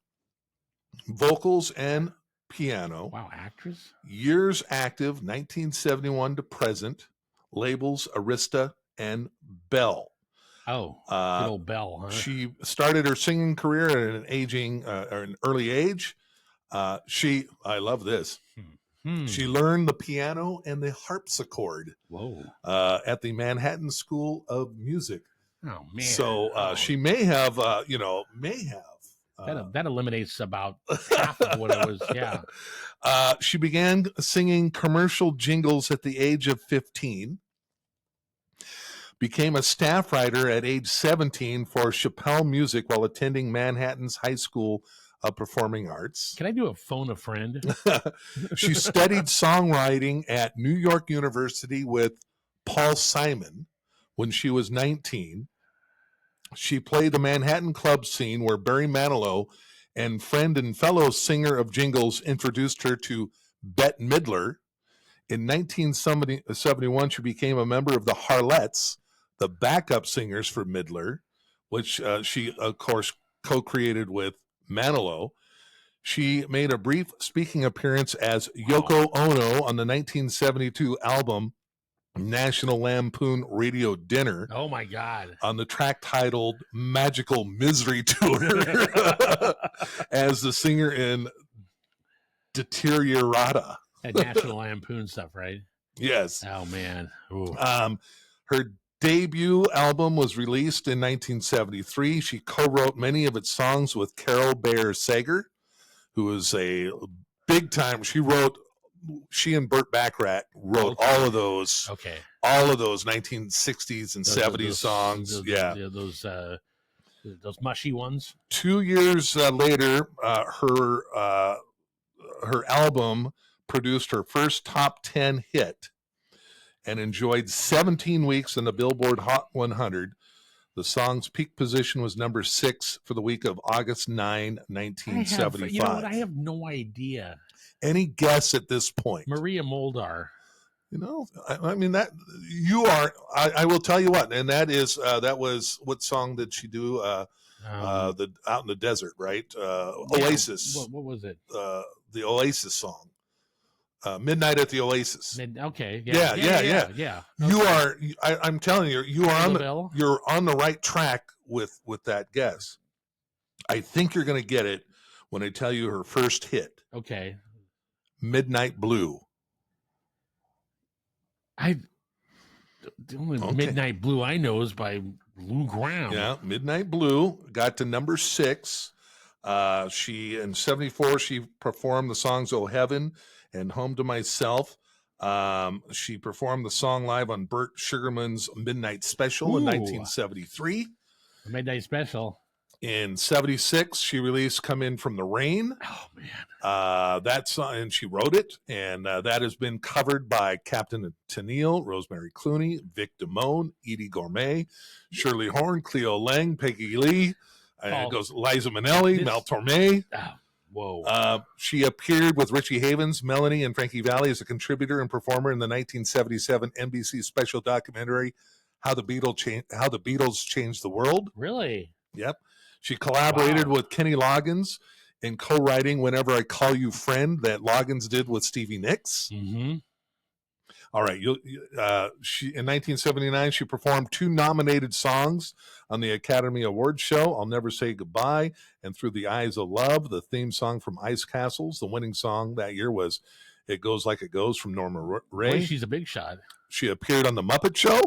vocals and piano. Wow, actress? Years active, 1971 to present, labels Arista and Bell. Oh, good old Bell, huh? She started her singing career at an early age. I love this. She learned the piano and the harpsichord. Whoa! At the Manhattan School of Music. Oh man! So she may have. That eliminates about half of what it was. Yeah. She began singing commercial jingles at the age of 15. Became a staff writer at age 17 for Chappelle Music while attending Manhattan's High School of Performing Arts. Can I do a phone a friend? She studied songwriting at New York University with Paul Simon when she was 19. She played the Manhattan club scene where Barry Manilow and friend and fellow singer of jingles introduced her to Bette Midler. In 1971, she became a member of the Harlettes, the backup singers for Midler, which she, of course, co-created with Manilow. She made a brief speaking appearance as Yoko Ono on the 1972 album National Lampoon Radio Dinner. Oh my God. On the track titled Magical Misery Tour as the singer in Deteriorata. That National Lampoon stuff, right? Yes. Oh man. Ooh. Her debut album was released in 1973. She co-wrote many of its songs with Carol Bayer Sager, who was a big time. She and Burt Bacharach wrote all of those 1960s and 70s songs. Those mushy ones. 2 years later, her album produced her first top 10 hit and enjoyed 17 weeks in the Billboard Hot 100, The song's peak position was number 6 for the week of August 9, 1975. You know what? I have no idea. Any guess at this point? Maria Moldar. You know, I mean, that you are, I will tell you what, and that is, that was, what song did she do? The Out in the Desert, right? Oasis. What was it? The Oasis song. Midnight at the Oasis. Okay. Yeah. Okay. You are, I'm telling you, you're on the right track with that guess. I think you're going to get it when I tell you her first hit. Okay. Midnight Blue. The only Midnight Blue I know is by Lou Graham. Yeah, Midnight Blue got to number 6. She in 74 she performed the songs "Oh Heaven" and "Home to Myself." She performed the song live on Burt Sugarman's Midnight Special in 1973. The Midnight Special. In 76, she released "Come In From the Rain." Oh man, that song, and she wrote it, and that has been covered by Captain Tennille, Rosemary Clooney, Vic Damone, Edie Gourmet, Shirley Horn, Cleo Lang, Peggy Lee. It goes Liza Minnelli, Mel Torme. Whoa. She appeared with Richie Havens, Melanie, and Frankie Valli as a contributor and performer in the 1977 NBC special documentary "How the Beatles Changed the World." Really? Yep. She collaborated with Kenny Loggins in co-writing "Whenever I Call You Friend" that Loggins did with Stevie Nicks. Mm-hmm. All right. She in 1979 she performed 2 nominated songs on the Academy Awards show, "I'll Never Say Goodbye" and "Through the Eyes of Love," the theme song from Ice Castles. The winning song that year was "It Goes Like It Goes" from Norma Ray. Boy, she's a big shot. She appeared on the Muppet Show.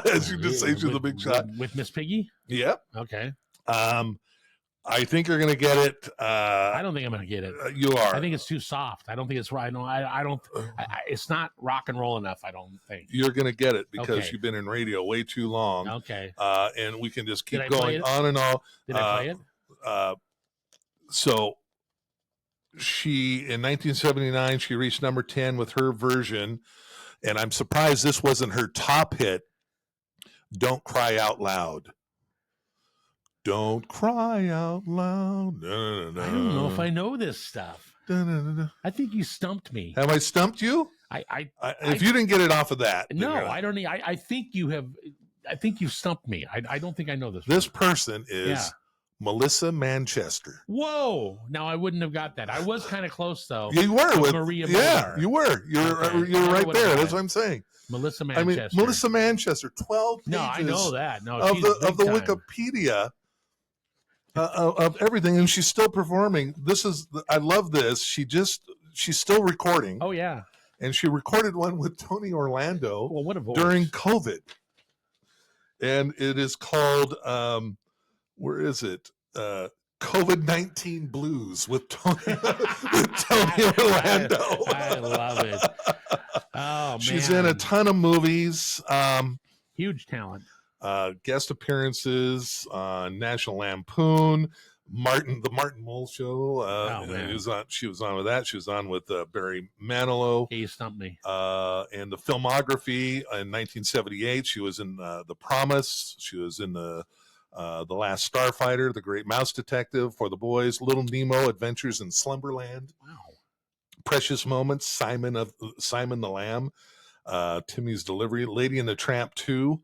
As you just say, she's a big shot. With Miss Piggy? Yep. Okay. I think you're going to get it. I don't think I'm going to get it. You are. I think it's too soft. I don't think it's right. No, I don't. It's not rock and roll enough. I don't think you're going to get it because you've been in radio way too long. Okay. And we can just keep going on and on. Did I play it? So she in 1979 she reached number 10 with her version, and I'm surprised this wasn't her top hit. "Don't Cry Out Loud." Don't cry out loud. No. I don't know if I know this stuff. I think you stumped me. Have I stumped you? If you didn't get it off of that. No, I don't. I think you have. I think you stumped me. I don't think I know this. This person is Melissa Manchester. Whoa! Now I wouldn't have got that. I was kind of close though. You were with Maria. Yeah, you were. You're right there. That's what I'm saying. Melissa Manchester. I mean, Melissa Manchester. 12 pages. No, I know that. No, of the Wikipedia. Of everything, and she's still performing. I love this. She's still recording. Oh yeah, and she recorded one with Tony Orlando. Well, what a voice. During COVID, and it is called where is it? COVID-19 Blues with Tony Orlando. I love it. Oh man, she's in a ton of movies. Huge talent. Guest appearances on National Lampoon, the Martin Mull Show. She was on with that. She was on with Barry Manilow. You stumped me. And the filmography in 1978, she was in The Promise. She was in the Last Starfighter, The Great Mouse Detective, For the Boys, Little Nemo, Adventures in Slumberland. Wow. Precious Moments, Simon the Lamb, Timmy's Delivery, Lady and the Tramp 2.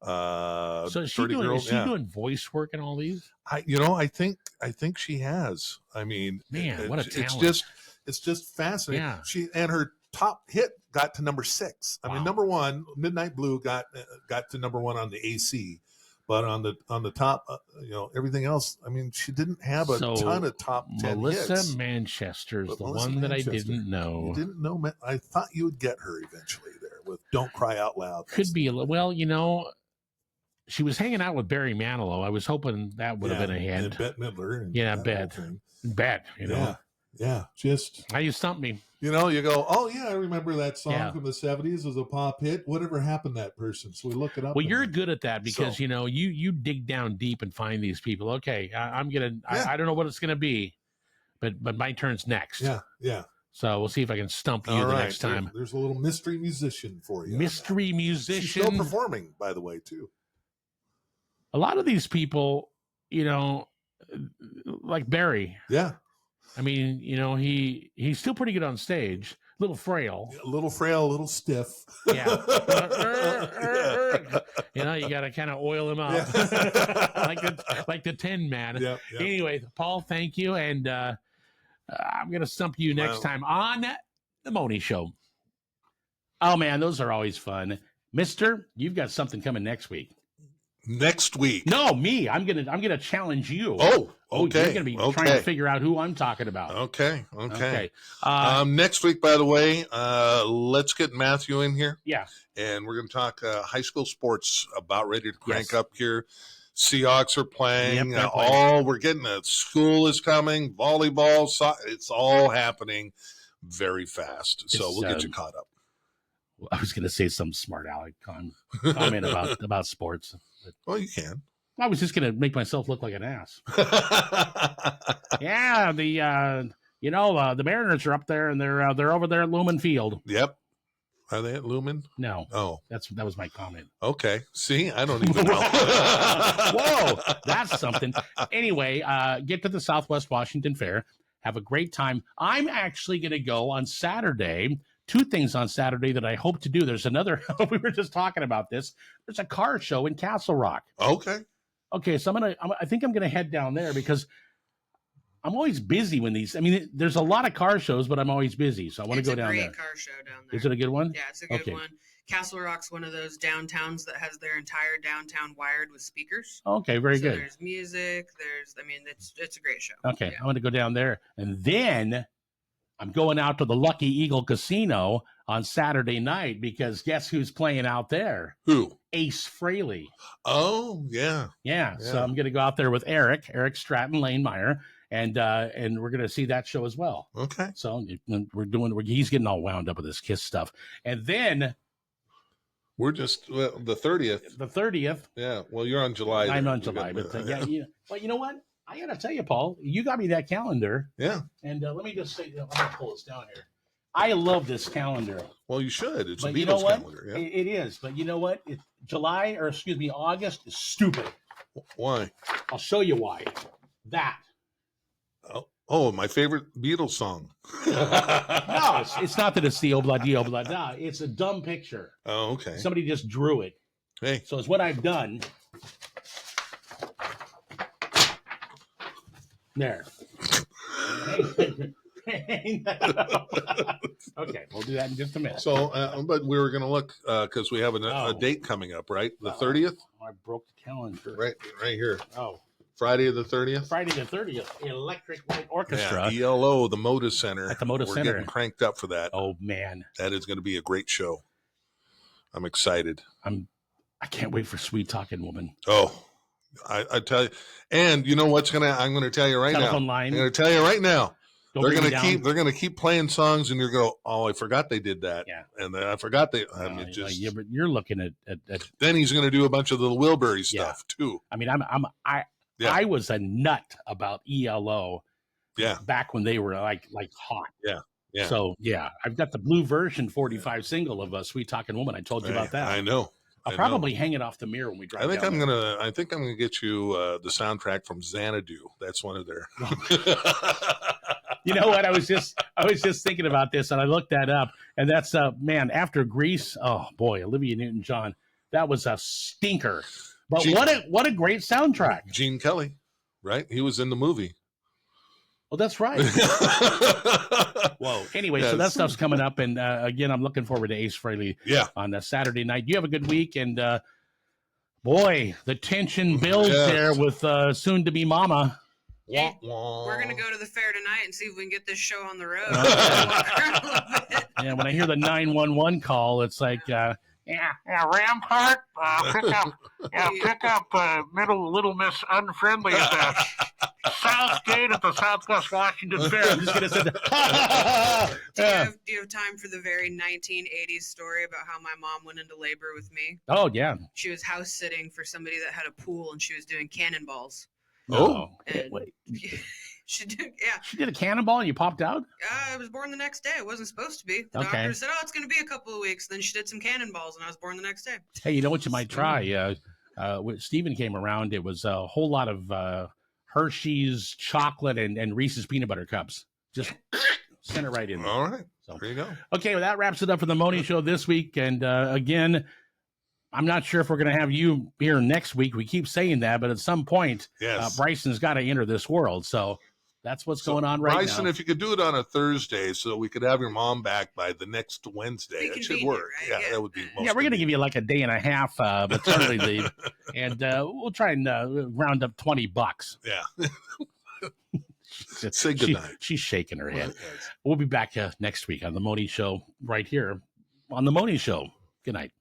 So is she doing voice work in all these? I think she has. I mean, man, what a talent. It's just fascinating. Yeah. She and her top hit got to number 6. I mean, number 1, Midnight Blue got to number 1 on the AC, but on the top, everything else. I mean, she didn't have a ton of top 10 hits. Melissa Manchester is the one that I didn't know. You didn't know. I thought you would get her eventually there with "Don't Cry Out Loud." Could be. Well, she was hanging out with Barry Manilow. I was hoping that would have been a hint. And Bette Midler. Bet. Yeah. Just how you stumped me. You go, oh yeah, I remember that song from the 70s as a pop hit. Whatever happened to that person? So we look it up. Well, you're good at that because you dig down deep and find these people. Okay, I don't know what it's gonna be, but my turn's next. Yeah. So we'll see if I can stump you the next time. There's a little mystery musician for you. Mystery musician. She's still performing, by the way, too. a lot of these people, like Barry. Yeah. I mean, he's still pretty good on stage. A little frail. A little frail, a little stiff. Yeah. You got to kind of oil him up. like the Tin Man. Yep. Anyway, Paul, thank you. And I'm going to stump you next time on the Mohney Show. Oh, man, those are always fun. Mister, you've got something coming next week. Next week? No, me. I'm gonna challenge you. Oh, okay. You're gonna be trying to figure out who I'm talking about. Okay. Next week, by the way, let's get Matthew in here. Yeah. And we're gonna talk high school sports, about ready to crank up here. Seahawks are playing. Yep, we're getting school is coming, volleyball, it's all happening very fast. So we'll get you caught up. I was gonna say some smart aleck comment about sports. Well, you can. I was just gonna make myself look like an ass. Yeah, the Mariners are up there and they're over there at Lumen Field. Yep. Are they at Lumen? No. Oh, that was my comment. Okay. See, I don't even know. Whoa, that's something. Anyway, get to the Southwest Washington Fair. Have a great time. I'm actually gonna go on Saturday. 2 things on Saturday that I hope to do. There's another, we were just talking about this. There's a car show in Castle Rock. Okay. So I think I'm going to head down there because I'm always busy when there's a lot of car shows, but I'm always busy. So I want to go down there. It's a great car show down there. Is it a good one? Yeah, it's a good one. Castle Rock's one of those downtowns that has their entire downtown wired with speakers. Okay, very good. There's music. It's a great show. Okay, yeah. I'm going to go down there. And then I'm going out to the Lucky Eagle Casino on Saturday night because guess who's playing out there? Who? Ace Frehley. Oh, yeah. Yeah. So I'm going to go out there with Eric Stratton Lanemeyer, and we're going to see that show as well. Okay. So he's getting all wound up with this Kiss stuff. And then we're just the 30th. The 30th. Yeah. Well, you're on July. I'm on July. But well, you know what? I got to tell you, Paul, you got me that calendar. Yeah. And let me just say, I'm going to pull this down here. I love this calendar. Well, you should. It's but a Beatles calendar. Yeah. It is. But you know what? August is stupid. Why? I'll show you why. That. Oh, my favorite Beatles song. No, it's not that it's the Obladi Oblada. It's a dumb picture. Oh, okay. Somebody just drew it. Hey. So it's what I've done. There. Okay, we'll do that in just a minute. So, but we were going to look because we have a date coming up, right? The 30th? I broke the calendar. Right here. Oh. Friday the 30th? Friday the 30th. Electric Light Orchestra. Yeah, ELO, the Moda Center. At the Moda Center. We're getting cranked up for that. Oh, man. That is going to be a great show. I'm excited. I can't wait for Sweet Talking Woman. Oh, I tell you. And you know what's I'm going to tell you right Telephone now. Line. I'm going to tell you right now. They're going to keep playing songs, and you're going, oh, I forgot they did that. Yeah. And I forgot they. But you're looking at. Then he's going to do a bunch of the Wilbury stuff too. I mean, I was a nut about ELO. Yeah. Back when they were like hot. Yeah. Yeah. So I've got the blue version 45 single of Sweet Talking Woman. I told you about that. I know. I'll probably hang it off the mirror when we drive. I think I'm gonna get you the soundtrack from Xanadu. That's one of their. You know what? I was just thinking about this, and I looked that up, and that's after Grease. Oh boy, Olivia Newton-John, that was a stinker. But what a great soundtrack. Gene Kelly, right? He was in the movie. Well, that's right. Whoa. Anyway, so that stuff's coming up, and again, I'm looking forward to Ace Frehley on Saturday night. You have a good week, and boy, the tension builds there with soon-to-be mama. Yeah, we're going to go to the fair tonight and see if we can get this show on the road. Yeah, when I hear the 911 call, it's like, Rampart, pick up Little Miss Unfriendly at the South Gate at the Southwest Washington Fair. I'm just going to say that. Do you have time for the very 1980s story about how my mom went into labor with me? Oh, yeah. She was house sitting for somebody that had a pool, and she was doing cannonballs. Oh, wait. She did, She did a cannonball and you popped out? I was born the next day. It wasn't supposed to be. The doctor said, it's going to be a couple of weeks. Then she did some cannonballs, and I was born the next day. Hey, you know what you might try? when Stephen came around, it was a whole lot of Hershey's chocolate and Reese's peanut butter cups. Just sent it right in there. All right. So, There you go. okay, well, that wraps it up for the Mohney Show this week. And again, I'm not sure if we're going to have you here next week. We keep saying that, but at some point, Yes. Bryson's got to enter this world. So that's what's going on right Bryson, now. if you could do it on a Thursday so we could have your mom back by the next Wednesday, that should work. Right? Yeah, that would be most Yeah, we're going to give you like a day and a half maternity leave, and we'll try and round up $20. Yeah. Say goodnight. She's shaking her head. Yes. We'll be back next week on the Mohney Show right here on the Mohney Show. Good night.